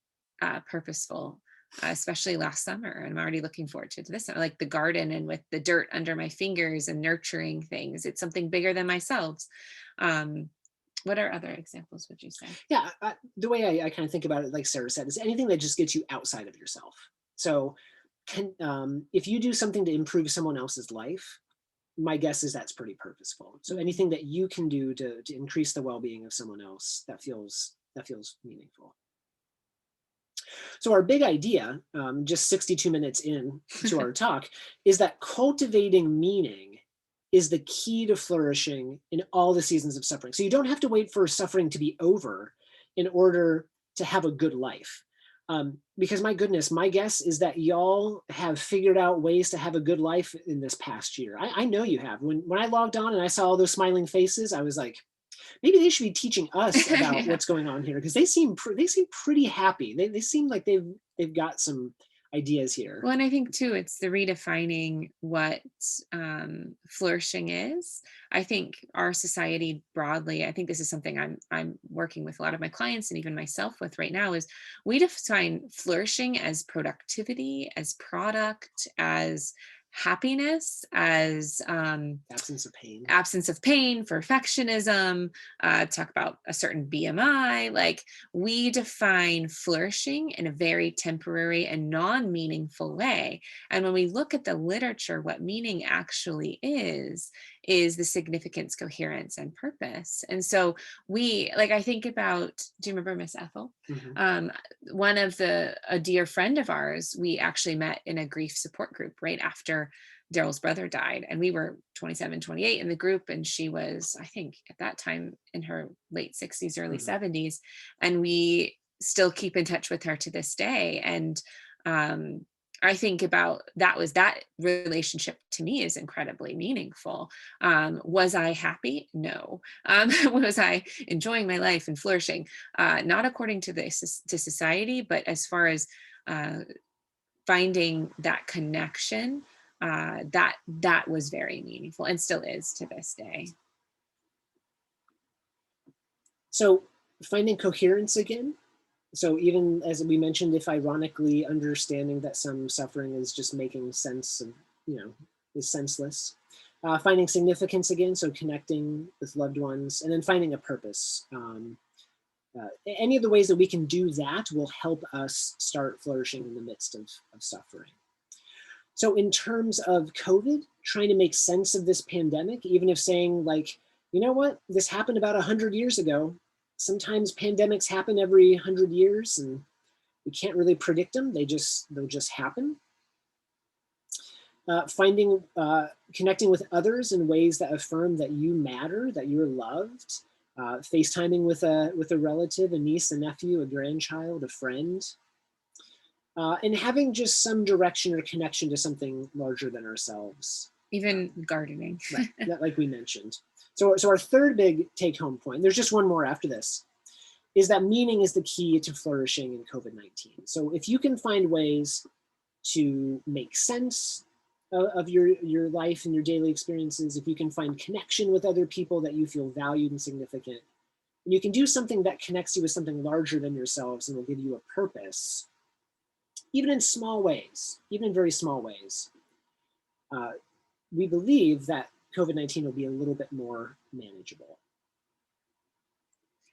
purposeful, especially last summer. And I'm already looking forward to this, like the garden and with the dirt under my fingers and nurturing things. It's something bigger than myself. What are other examples, would you say? Yeah, the way I kind of think about it, like Sarah said, is anything that just gets you outside of yourself. So if you do something to improve someone else's life, my guess is that's pretty purposeful. So anything that you can do to increase the well-being of someone else, that feels meaningful. So our big idea, just 62 minutes in to our talk, is that cultivating meaning is the key to flourishing in all the seasons of suffering. So you don't have to wait for suffering to be over in order to have a good life. Because my goodness, my guess is that y'all have figured out ways to have a good life in this past year. I know you have. When I logged on and I saw all those smiling faces, I was like, maybe they should be teaching us about what's going on here, because they seem pretty happy. They seem like they've got some ideas here. Well, and I think too, it's the redefining what flourishing is. I think our society broadly, I think this is something I'm working with a lot of my clients and even myself with right now, is we define flourishing as productivity, as product, as happiness, as absence of pain, perfectionism, talk about a certain BMI. Like, we define flourishing in a very temporary and non-meaningful way. And when we look at the literature, what meaning actually is the significance, coherence, and purpose. And so I think about, do you remember Miss Ethel? Mm-hmm. A dear friend of ours, we actually met in a grief support group right after Daryl's brother died. And we were 27, 28 in the group. And she was, I think at that time, in her late 60s, early mm-hmm. 70s. And we still keep in touch with her to this day. And I think about that relationship to me is incredibly meaningful. Was I happy? No. Was I enjoying my life and flourishing? Not according to society, but as far as finding that connection, that was very meaningful and still is to this day. So finding coherence again. So even as we mentioned, if ironically understanding that some suffering is just making sense of, is senseless. Finding significance again, so connecting with loved ones, and then finding a purpose. Any of the ways that we can do that will help us start flourishing in the midst of suffering. So in terms of COVID, trying to make sense of this pandemic, even if saying like, you know what, this happened about 100 years ago. Sometimes pandemics happen every 100 years and we can't really predict them. They'll just happen. Connecting with others in ways that affirm that you matter, that you're loved. FaceTiming with a relative, a niece, a nephew, a grandchild, a friend. And having just some direction or connection to something larger than ourselves. Even gardening. Right, like we mentioned. So our third big take-home point, there's just one more after this, is that meaning is the key to flourishing in COVID-19. So if you can find ways to make sense of your life and your daily experiences, if you can find connection with other people that you feel valued and significant, and you can do something that connects you with something larger than yourselves and will give you a purpose, even in small ways, even in very small ways, we believe that COVID-19 will be a little bit more manageable.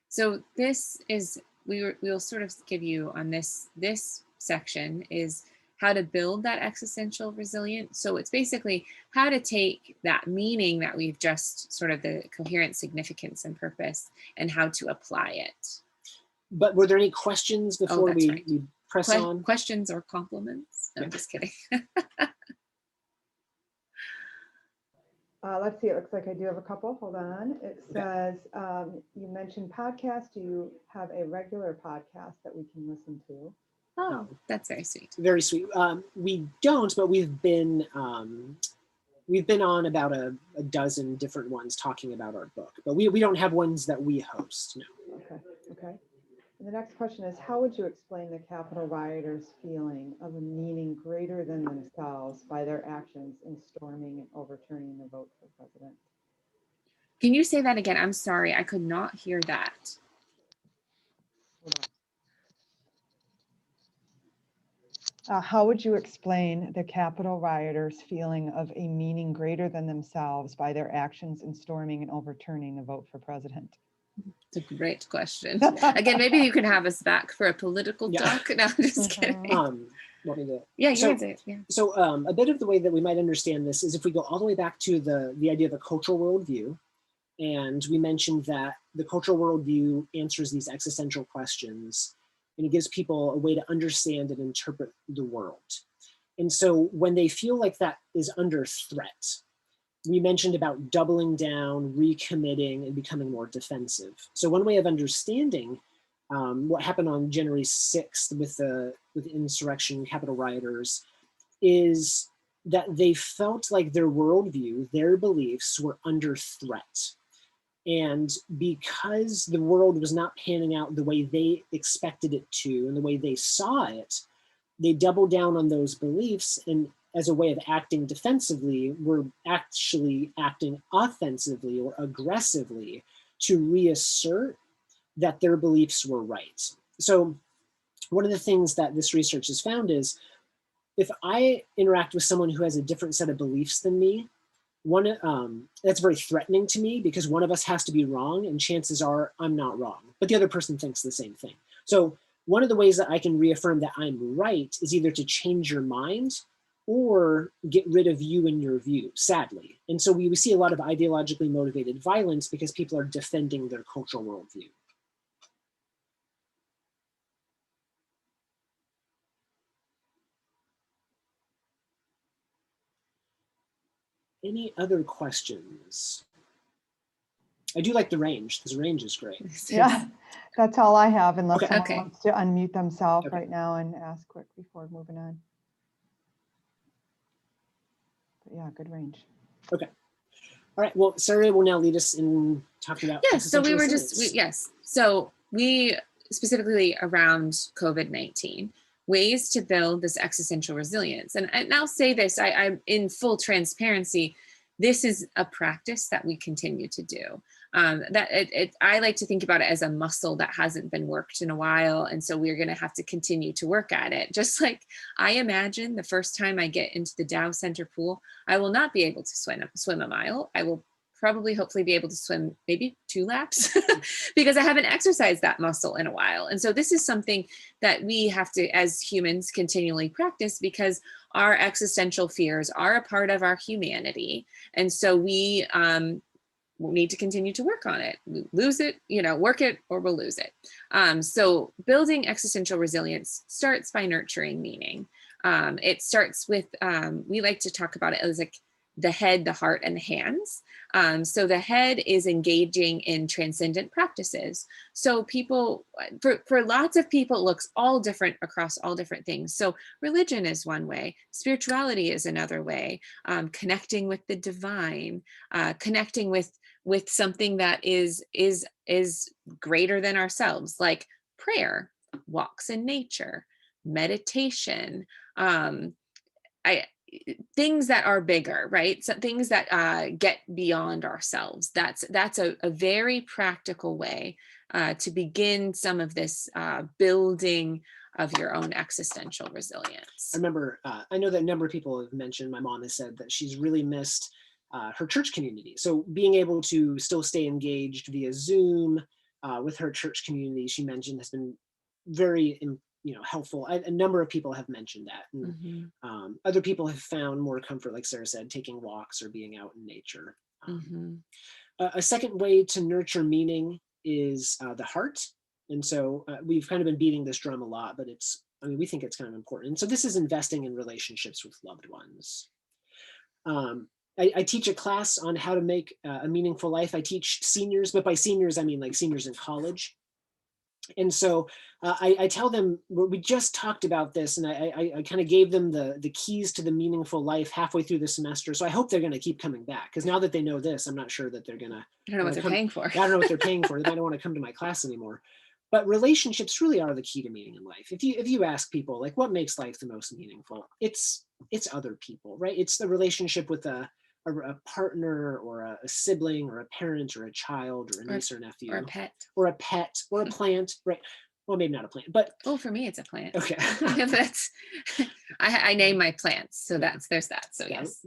So this is, we'll sort of give you on this section is how to build that existential resilience. So it's basically how to take that meaning that we've just sort of the coherent significance and purpose and how to apply it. But were there any questions before we press on? Questions or compliments? No, I'm just kidding. Let's see, it looks like I do have a couple. Hold on. It says, you mentioned podcasts. Do you have a regular podcast that we can listen to? Oh, that's very sweet. Very sweet. We don't, but we've been on about a dozen different ones talking about our book, but we don't have ones that we host. No. Okay. And the next question is, how would you explain the Capitol rioters' feeling of a meaning greater than themselves by their actions in storming and overturning the vote for president? Can you say that again? I'm sorry, I could not hear that. How would you explain the Capitol rioters' feeling of a meaning greater than themselves by their actions in storming and overturning the vote for president? It's a great question. Again, maybe you can have us back for a political talk. No, I'm just kidding. Want me to? Yeah, you can say it. Yeah. So a bit of the way that we might understand this is if we go all the way back to the idea of a cultural worldview, and we mentioned that the cultural worldview answers these existential questions, and it gives people a way to understand and interpret the world. And so when they feel like that is under threat, we mentioned about doubling down, recommitting, and becoming more defensive. So one way of understanding what happened on January 6th with the insurrection, Capitol rioters, is that they felt like their worldview, their beliefs were under threat. And because the world was not panning out the way they expected it to and the way they saw it, they doubled down on those beliefs, and as a way of acting defensively, were actually acting offensively or aggressively to reassert that their beliefs were right. So one of the things that this research has found is if I interact with someone who has a different set of beliefs than me, that's very threatening to me because one of us has to be wrong and chances are I'm not wrong, but the other person thinks the same thing. So one of the ways that I can reaffirm that I'm right is either to change your mind or get rid of you and your view, sadly. And so we see a lot of ideologically motivated violence because people are defending their cultural worldview. Any other questions? I do like the range, because the range is great. Yeah, that's all I have, unless Okay. someone wants to unmute themselves Okay. right now and ask quick before moving on. But yeah, good range. Okay. All right. Well, Sarah will now lead us in talking about. Yes. So we were existential yes. So we specifically around COVID-19, ways to build this existential resilience. And I'll say this, I'm in full transparency. This is a practice that we continue to do. I like to think about it as a muscle that hasn't been worked in a while. And so we're going to have to continue to work at it. Just like I imagine the first time I get into the Dow Center pool, I will not be able to swim a mile. I will probably hopefully be able to swim maybe 2 laps because I haven't exercised that muscle in a while. And so this is something that we have to, as humans, continually practice because our existential fears are a part of our humanity. And so we need to continue to work on it. We lose it, work it, or we'll lose it. So building existential resilience starts by nurturing meaning. It starts with, we like to talk about it as like the head, the heart, and the hands. So the head is engaging in transcendent practices. So people, for lots of people, it looks all different across all different things. So religion is one way, spirituality is another way, connecting with the divine, connecting with something that is greater than ourselves, like prayer, walks in nature, meditation, things that are bigger, right? So things that get beyond ourselves. That's a very practical way to begin some of this building of your own existential resilience. I remember, I know that a number of people have mentioned, my mom has said that she's really missed her church community. So being able to still stay engaged via Zoom with her church community, she mentioned, has been very helpful. A number of people have mentioned that. And, other people have found more comfort, like Sarah said, taking walks or being out in nature. A second way to nurture meaning is the heart. And so we've kind of been beating this drum a lot, but we think it's kind of important. And so this is investing in relationships with loved ones. I teach a class on how to make a meaningful life. I teach seniors, but by seniors, I mean like seniors in college. And so I tell them, we just talked about this, and I kind of gave them the keys to the meaningful life halfway through the semester. So I hope they're going to keep coming back, because now that they know this, I'm not sure that they're going to. I don't know what they're paying for. I don't know what they're paying for. They might don't want to come to my class anymore. But relationships really are the key to meaning in life. If you ask people, like, what makes life the most meaningful, it's other people, right? It's the relationship with a partner, or a sibling, or a parent, or a child, or a niece or nephew, or a pet, or a plant, right? Well, maybe not a plant, but for me it's a plant. okay. That's I name my plants, so there's that. So yes.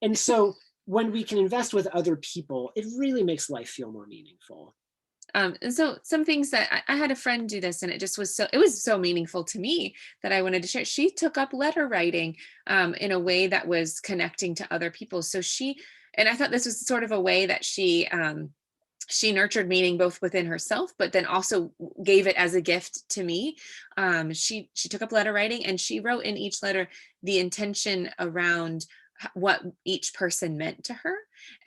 And so when we can invest with other people, it really makes life feel more meaningful. And so some things that I had a friend do this, and it was so meaningful to me that I wanted to share. She took up letter writing in a way that was connecting to other people. So and I thought this was sort of a way that she nurtured meaning both within herself, but then also gave it as a gift to me. She took up letter writing, and she wrote in each letter the intention around what each person meant to her.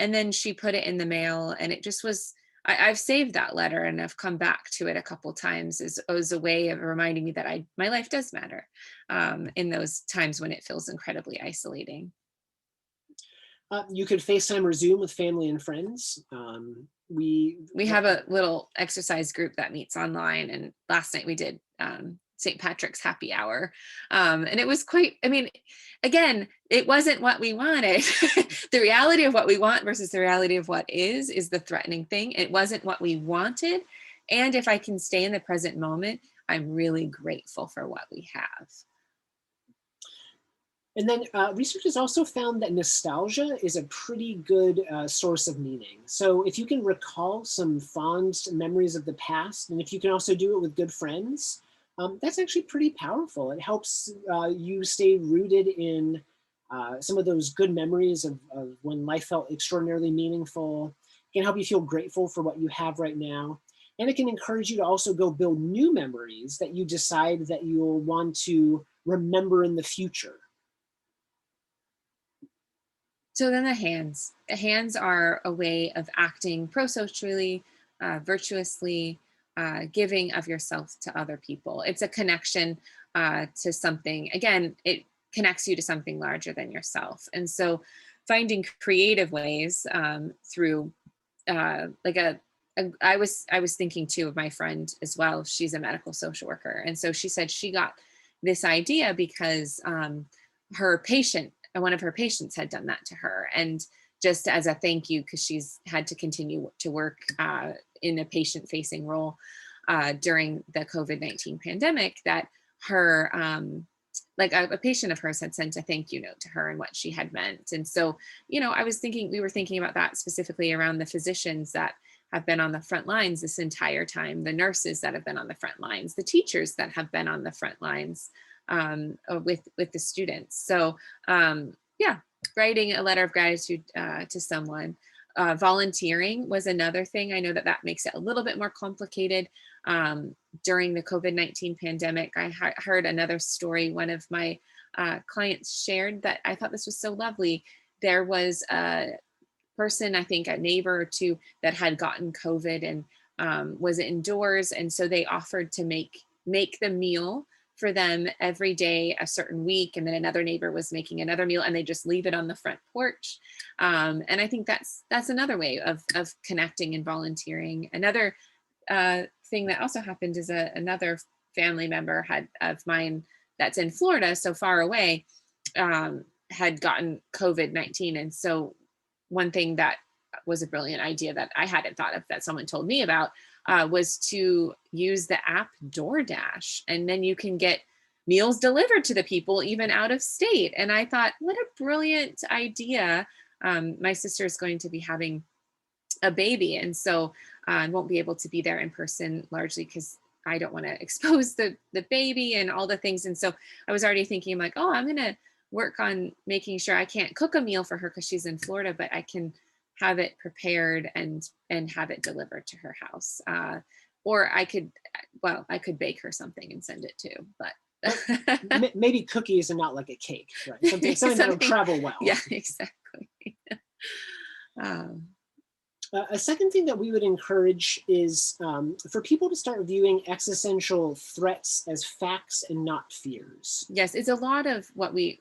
And then she put it in the mail, and it just was, I've saved that letter, and I've come back to it a couple times as a way of reminding me that my life does matter in those times when it feels incredibly isolating. You could FaceTime or Zoom with family and friends. We have a little exercise group that meets online, and last night we did St. Patrick's happy hour. And it was quite, again, it wasn't what we wanted. The reality of what we want versus the reality of what is the threatening thing. It wasn't what we wanted. And if I can stay in the present moment, I'm really grateful for what we have. And then research has also found that nostalgia is a pretty good source of meaning. So if you can recall some fond memories of the past, and if you can also do it with good friends, that's actually pretty powerful. It helps you stay rooted in some of those good memories of when life felt extraordinarily meaningful. It can help you feel grateful for what you have right now. And it can encourage you to also go build new memories that you decide that you'll want to remember in the future. So then the hands are a way of acting pro-socially, virtuously, giving of yourself to other people. It's a connection to something. Again, it connects you to something larger than yourself. And so finding creative ways through I was thinking too of my friend as well. She's a medical social worker. And so she said she got this idea because one of her patients had done that to her. And just as a thank you, because she's had to continue to work in a patient-facing role during the COVID-19 pandemic, that her, a patient of hers had sent a thank you note to her and what she had meant. And so, we were thinking about that specifically around the physicians that have been on the front lines this entire time, the nurses that have been on the front lines, the teachers that have been on the front lines with the students. So writing a letter of gratitude to someone. Volunteering was another thing. I know that makes it a little bit more complicated. During the COVID-19 pandemic, I heard another story. One of my clients shared that I thought this was so lovely. There was a person, I think a neighbor or two, that had gotten COVID and was indoors. And so they offered to make the meal for them every day a certain week, and then another neighbor was making another meal, and they just leave it on the front porch. And I think that's another way of connecting and volunteering. Another thing that also happened is another family member of mine that's in Florida, so far away, had gotten COVID-19. And so one thing that was a brilliant idea that I hadn't thought of, that someone told me about, was to use the app DoorDash, and then you can get meals delivered to the people even out of state. And I thought, what a brilliant idea. My sister is going to be having a baby, and so I won't be able to be there in person, largely because I don't want to expose the baby and all the things. And so I was already thinking, like, oh, I'm going to work on making sure I can't cook a meal for her because she's in Florida, but I can have it prepared and have it delivered to her house. Or I could bake her something and send it too, but maybe cookies and not like a cake, right? Something that'll travel well. Yeah, exactly. A second thing that we would encourage is for people to start viewing existential threats as facts and not fears. Yes, it's a lot of what we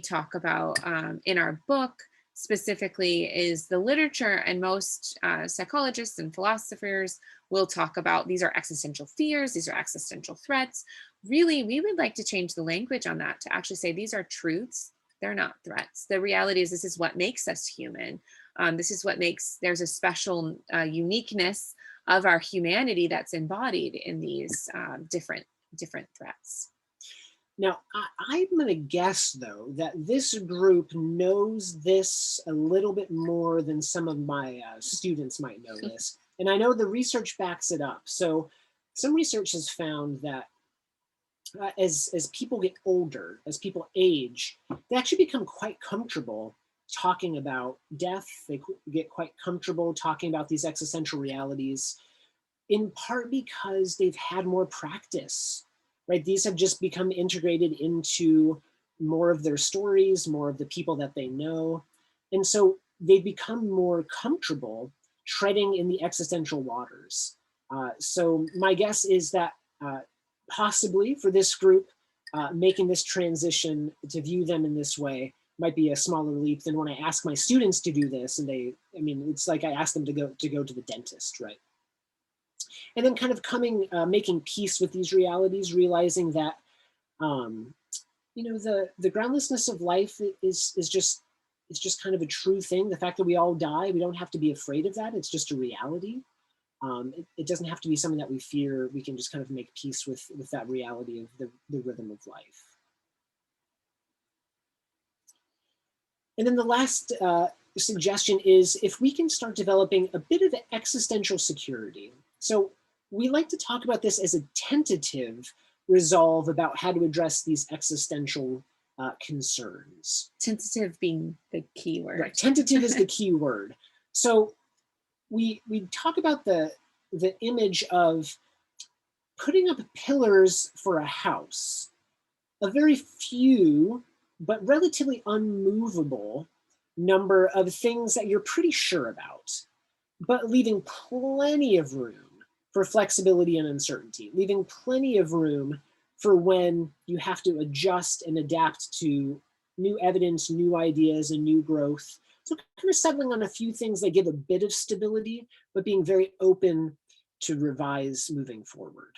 talk about in our book specifically is the literature, and most psychologists and philosophers will talk about these are existential fears, these are existential threats. Really, we would like to change the language on that to actually say these are truths, they're not threats. The reality is this is what makes us human. This is what makes, there's a special uniqueness of our humanity that's embodied in these different threats. Now, I'm going to guess, though, that this group knows this a little bit more than some of my students might know this. And I know the research backs it up. So some research has found that as people get older, as people age, they actually become quite comfortable talking about death. They get quite comfortable talking about these existential realities, in part because they've had more practice. Right? These have just become integrated into more of their stories, more of the people that they know. And so they've become more comfortable treading in the existential waters. So my guess is that possibly for this group, making this transition to view them in this way might be a smaller leap than when I ask my students to do this. And it's like I ask them to go to the dentist, right? And then kind of making peace with these realities, realizing that, the groundlessness of life is just kind of a true thing. The fact that we all die, we don't have to be afraid of that. It's just a reality. It doesn't have to be something that we fear. We can just kind of make peace with that reality of the rhythm of life. And then the last suggestion is if we can start developing a bit of existential security. So we like to talk about this as a tentative resolve about how to address these existential concerns. Tentative being the key word. Right, tentative is the key word. So we talk about the image of putting up pillars for a house, a very few but relatively unmovable number of things that you're pretty sure about, but leaving plenty of room for flexibility and uncertainty, leaving plenty of room for when you have to adjust and adapt to new evidence, new ideas, and new growth. So kind of settling on a few things that give a bit of stability, but being very open to revise moving forward.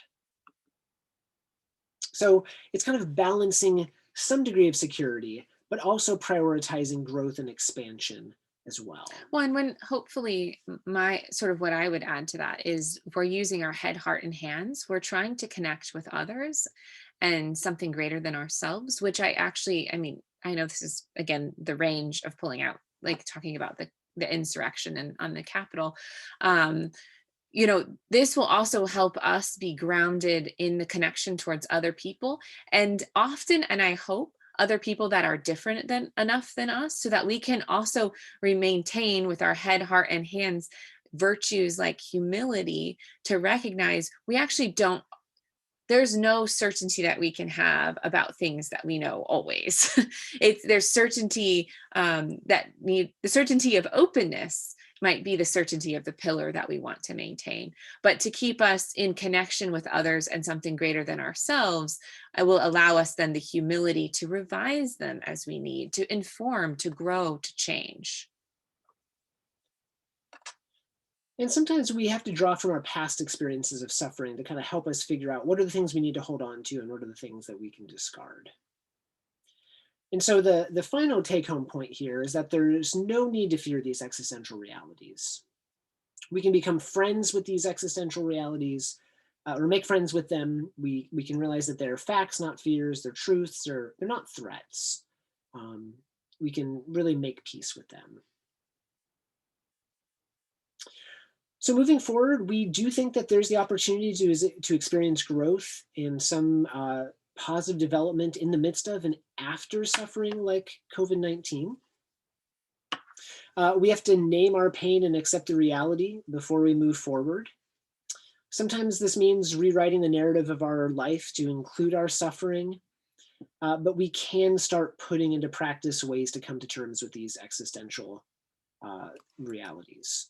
So it's kind of balancing some degree of security, but also prioritizing growth and expansion as well. Well, and when hopefully my sort of what I would add to that is we're using our head, heart, and hands. We're trying to connect with others and something greater than ourselves, which I know this is, again, the range of pulling out, like talking about the insurrection and on the Capitol. This will also help us be grounded in the connection towards other people, and often, and I hope, other people that are different enough than us, so that we can also maintain with our head, heart, and hands virtues like humility to recognize we actually don't, there's no certainty that we can have about things that we know always. There's certainty the certainty of openness might be the certainty of the pillar that we want to maintain. But to keep us in connection with others and something greater than ourselves, it will allow us then the humility to revise them as we need, to inform, to grow, to change. And sometimes we have to draw from our past experiences of suffering to kind of help us figure out what are the things we need to hold on to and what are the things that we can discard. And so the final take-home point here is that there's no need to fear these existential realities. We can become friends with these existential realities, or make friends with them. We can realize that they're facts, not fears, they're truths, they're not threats. We can really make peace with them. So moving forward, we do think that there's the opportunity to experience growth in some positive development in the midst of and after suffering like COVID-19. We have to name our pain and accept the reality before we move forward. Sometimes this means rewriting the narrative of our life to include our suffering, but we can start putting into practice ways to come to terms with these existential realities.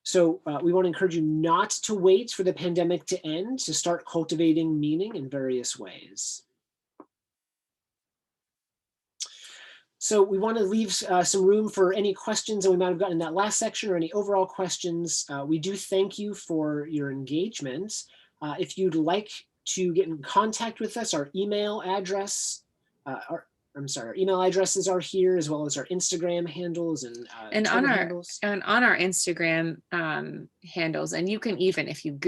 So we want to encourage you not to wait for the pandemic to end to start cultivating meaning in various ways. So we want to leave some room for any questions that we might have gotten in that last section or any overall questions. We do thank you for your engagement. If you'd like to get in contact with us, our email address, our email addresses are here, as well as our Instagram handles and on Twitter our handles. and on our Instagram handles, and you can even, if you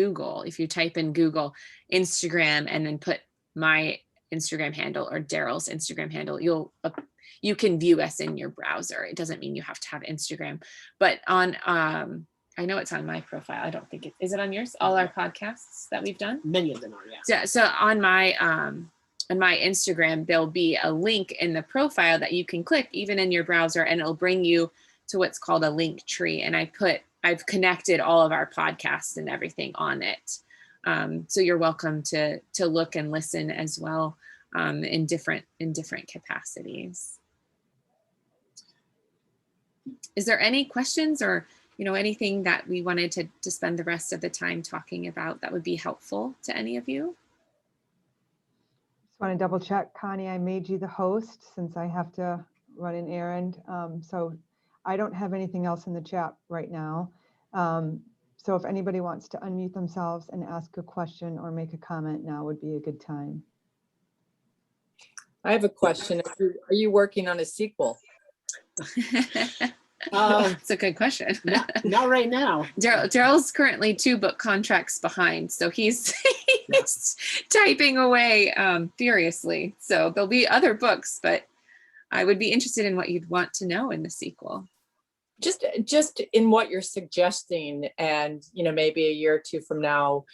type in Google Instagram and then put my Instagram handle or Daryl's Instagram handle, you can view us in your browser. It doesn't mean you have to have Instagram, but on I know it's on my profile. I don't think is it on yours? All our podcasts that we've done. Many of them are, yeah. So on my Instagram, there'll be a link in the profile that you can click even in your browser, and it'll bring you to what's called a link tree. And I've connected all of our podcasts and everything on it. So you're welcome to look and listen as well in different capacities. Is there any questions or anything that we wanted to spend the rest of the time talking about that would be helpful to any of you? Just want to double check, Connie, I made you the host since I have to run an errand. So I don't have anything else in the chat right now. So if anybody wants to unmute themselves and ask a question or make a comment, now would be a good time. I have a question. Are you working on a sequel? It's a good question. Not right now. Daryl's currently 2 book contracts behind, so he's typing away furiously. So there'll be other books, but I would be interested in what you'd want to know in the sequel. Just in what you're suggesting, and maybe a year or 2 from now,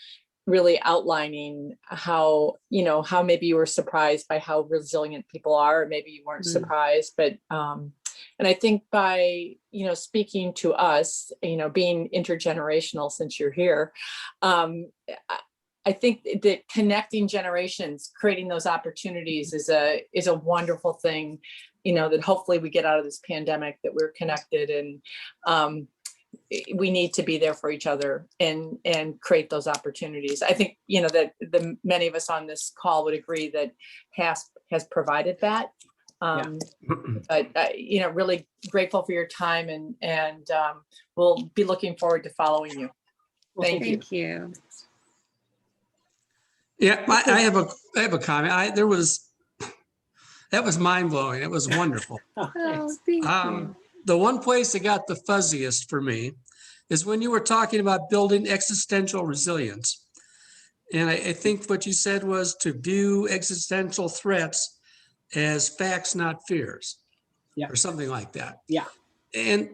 really outlining how maybe you were surprised by how resilient people are, or maybe you weren't surprised, but and I think by speaking to us, being intergenerational, since you're here, I think that connecting generations, creating those opportunities is a wonderful thing, that hopefully we get out of this pandemic, that we're connected, and we need to be there for each other and create those opportunities. I think, that the many of us on this call would agree that HASP has provided that. But really grateful for your time, and we'll be looking forward to following you. Well, Thank you. Yeah, I have a comment. That was mind blowing. It was wonderful. Oh, thanks. Thank you. The one place that got the fuzziest for me is when you were talking about building existential resilience. And I think what you said was to view existential threats as facts, not fears, or something like that. Yeah. And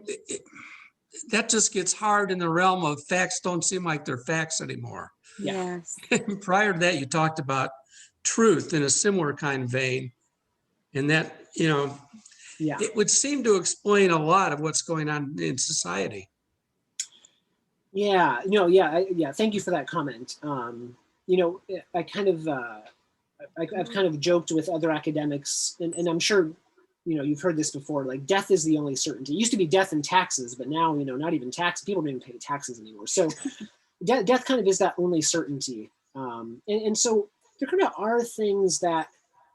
that just gets hard in the realm of facts don't seem like they're facts anymore. Yes. Prior to that, you talked about truth in a similar kind of vein. And that, it would seem to explain a lot of what's going on in society. Yeah, thank you for that comment. I've kind of joked with other academics, and I'm sure, you've heard this before, like death is the only certainty. It used to be death and taxes, but now, not even tax, people don't even pay taxes anymore. So death kind of is that only certainty. And so there kind of are things that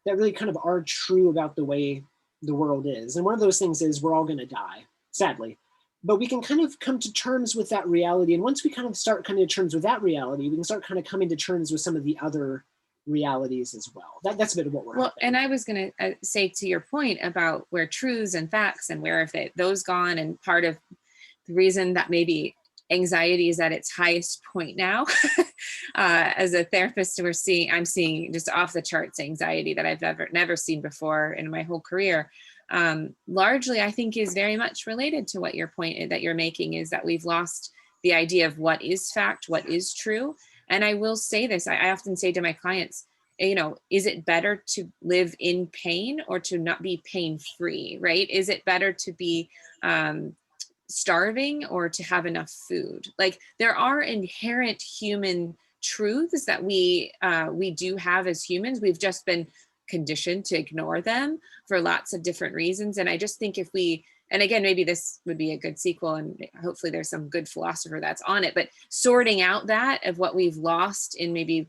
really kind of are true about the way the world is. And one of those things is we're all going to die, sadly. But we can kind of come to terms with that reality. And once we kind of start coming to terms with that reality, we can start kind of coming to terms with some of the other realities as well. That's a bit of what we're Well, hoping. and I was going to say to your point about where truths and facts and where have those gone, and part of the reason that maybe anxiety is at its highest point now. As a therapist, I'm seeing just off the charts anxiety that I've never seen before in my whole career. Largely, I think is very much related to what your point that you're making, is that we've lost the idea of what is fact, what is true. And I will say this, I often say to my clients, is it better to live in pain or to not be pain-free, right? Is it better to be starving or to have enough food? Like, there are inherent human truths that we do have as humans. We've just been conditioned to ignore them for lots of different reasons. And I just think if we and again, maybe this would be a good sequel, and hopefully there's some good philosopher that's on it, but sorting out that of what we've lost in maybe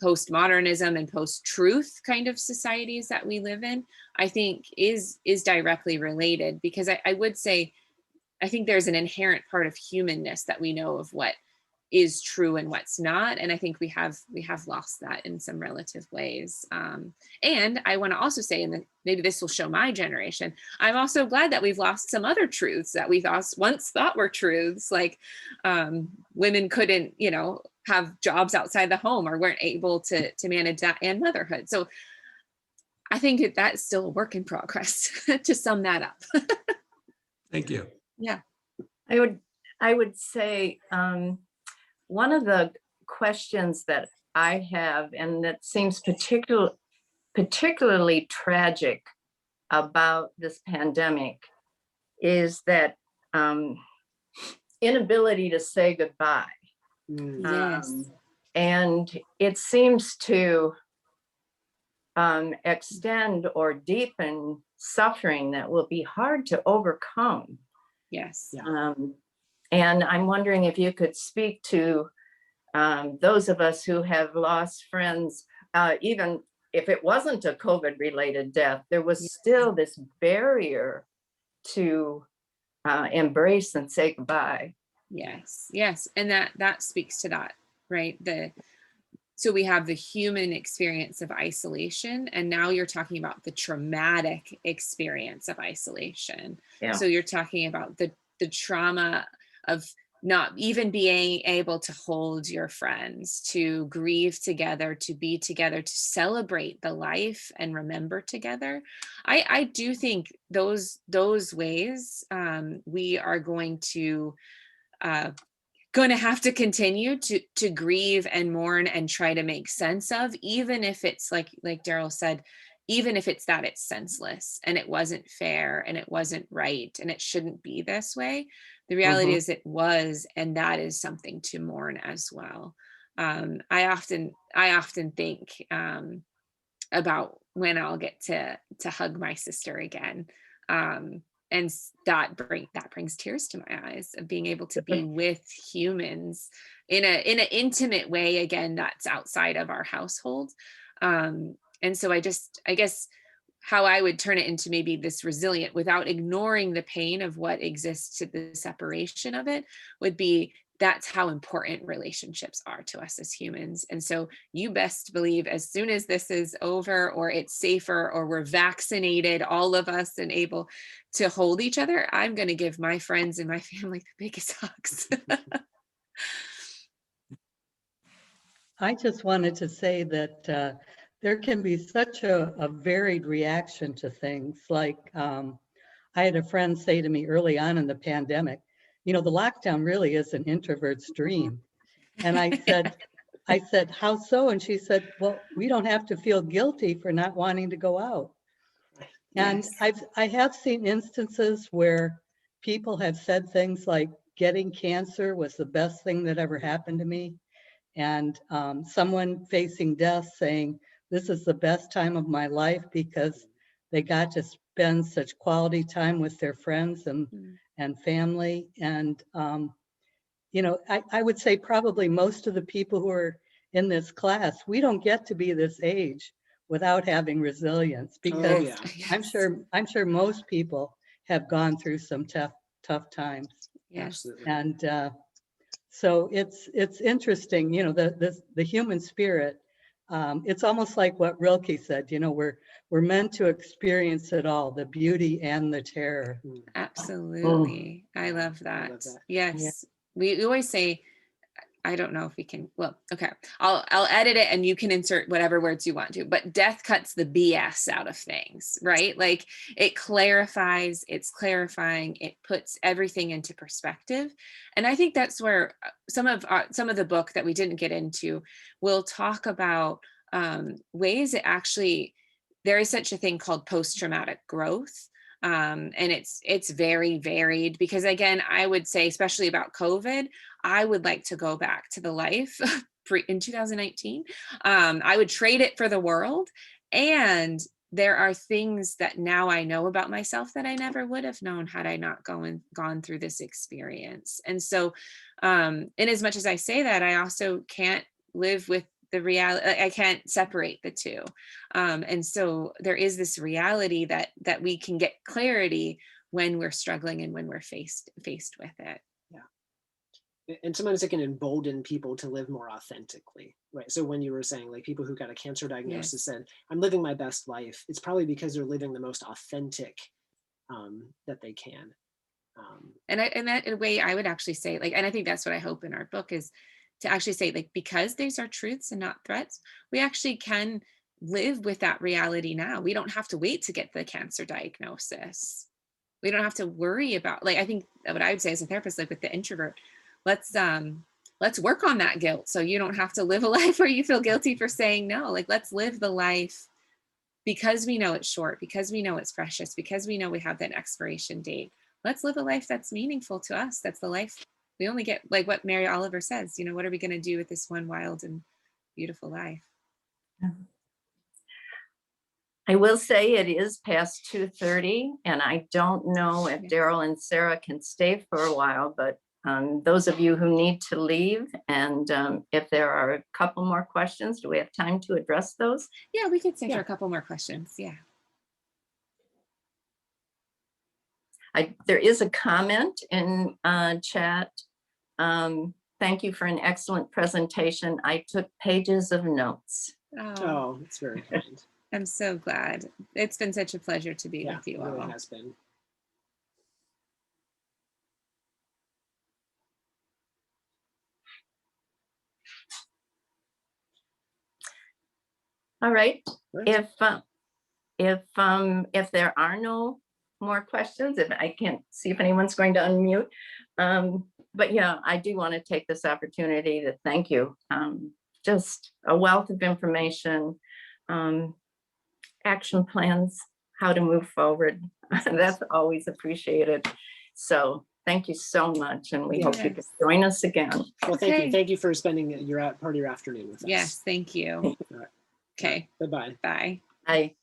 postmodernism and post-truth kind of societies that we live in, I think is directly related, because I would say, I think there's an inherent part of humanness that we know of what is true and what's not. And I think we have lost that in some relative ways. And I want to also say, and maybe this will show my generation, I'm also glad that we've lost some other truths that we once thought were truths, like women couldn't, have jobs outside the home, or weren't able to manage that, and motherhood. So I think that's still a work in progress to sum that up. Thank you. Yeah. I would say one of the questions that I have, and that seems particularly tragic about this pandemic, is that inability to say goodbye. Yes. And it seems to extend or deepen suffering that will be hard to overcome. Yes. And I'm wondering if you could speak to those of us who have lost friends, even if it wasn't a COVID-related death, there was still this barrier to embrace and say goodbye. Yes. And that speaks to that, right? So we have the human experience of isolation, and now you're talking about the traumatic experience of isolation. Yeah. So you're talking about the trauma of not even being able to hold your friends, to grieve together, to be together, to celebrate the life and remember together. I do think those ways we are going to have to continue to grieve and mourn and try to make sense of, even if it's like Daryl said, even if it's that it's senseless and it wasn't fair and it wasn't right and it shouldn't be this way. The reality is it was, and that is something to mourn as well. I often think about when I'll get to hug my sister again. And that brings tears to my eyes, of being able to be with humans in an intimate way, again, that's outside of our household. And so I guess how I would turn it into maybe this resilient, without ignoring the pain of what exists to the separation of it, would be, that's how important relationships are to us as humans. And so you best believe, as soon as this is over, or it's safer, or we're vaccinated, all of us, and able to hold each other, I'm going to give my friends and my family the biggest hugs. I just wanted to say that there can be such a varied reaction to things. Like I had a friend say to me early on in the pandemic, the lockdown really is an introvert's dream. And I said, how so? And she said, well, we don't have to feel guilty for not wanting to go out. And I have seen instances where people have said things like, getting cancer was the best thing that ever happened to me. And someone facing death saying, this is the best time of my life because they got to spend such quality time with their friends and family. And, I would say probably most of the people who are in this class, we don't get to be this age without having resilience, because I'm sure most people have gone through some tough times. Yes. And so it's interesting, the human spirit. It's almost like what Rilke said, we're meant to experience it all, the beauty and the terror. Absolutely. I love that. Yes. Yeah. We always say, I don't know if we can, well, okay, I'll edit it and you can insert whatever words you want to, but death cuts the BS out of things, right? Like, it clarifies, it's clarifying, it puts everything into perspective. And I think that's where some of the book that we didn't get into will talk about ways it actually, there is such a thing called post-traumatic growth. And it's very varied, because again, I would say, especially about COVID, I would like to go back to the life in 2019. I would trade it for the world. And there are things that now I know about myself that I never would have known had I not gone through this experience. And so, in as much as I say that, I also can't live with the reality. I can't separate the two. And so there is this reality that we can get clarity when we're struggling and when we're faced with it. And sometimes it can embolden people to live more authentically, right? So when you were saying like people who got a cancer diagnosis said, I'm living my best life, it's probably because they're living the most authentic that they can. And that in a way I would actually say, like, and I think that's what I hope in our book is to actually say, like, because these are truths and not threats, we actually can live with that reality now. We don't have to wait to get the cancer diagnosis. We don't have to worry about, like, I think what I would say as a therapist, like with the introvert, let's work on that guilt so you don't have to live a life where you feel guilty for saying no. Like, let's live the life because we know it's short, because we know it's precious, because we know we have that expiration date. Let's live a life that's meaningful to us. That's the life we only get, like what Mary Oliver says, you know, what are we going to do with this one wild and beautiful life? I will say it is past 2:30, and I don't know if Daryl and Sarah can stay for a while, but those of you who need to leave, and if there are a couple more questions, do we have time to address those? Yeah, we could stay for a couple more questions. Yeah. There is a comment in chat. Thank you for an excellent presentation. I took pages of notes. Oh, that's very kind. I'm so glad. It's been such a pleasure to be with you it all. really has been. All right. If there are no more questions, if I can't see if anyone's going to unmute, but yeah, I do want to take this opportunity to thank you. Just a wealth of information, action plans, how to move forward. That's always appreciated. So thank you so much, and we hope you can join us again. Well, thank you. Thank you for spending part of your afternoon with us. Yes, thank you. All right. Okay. Bye-bye. Bye. Bye.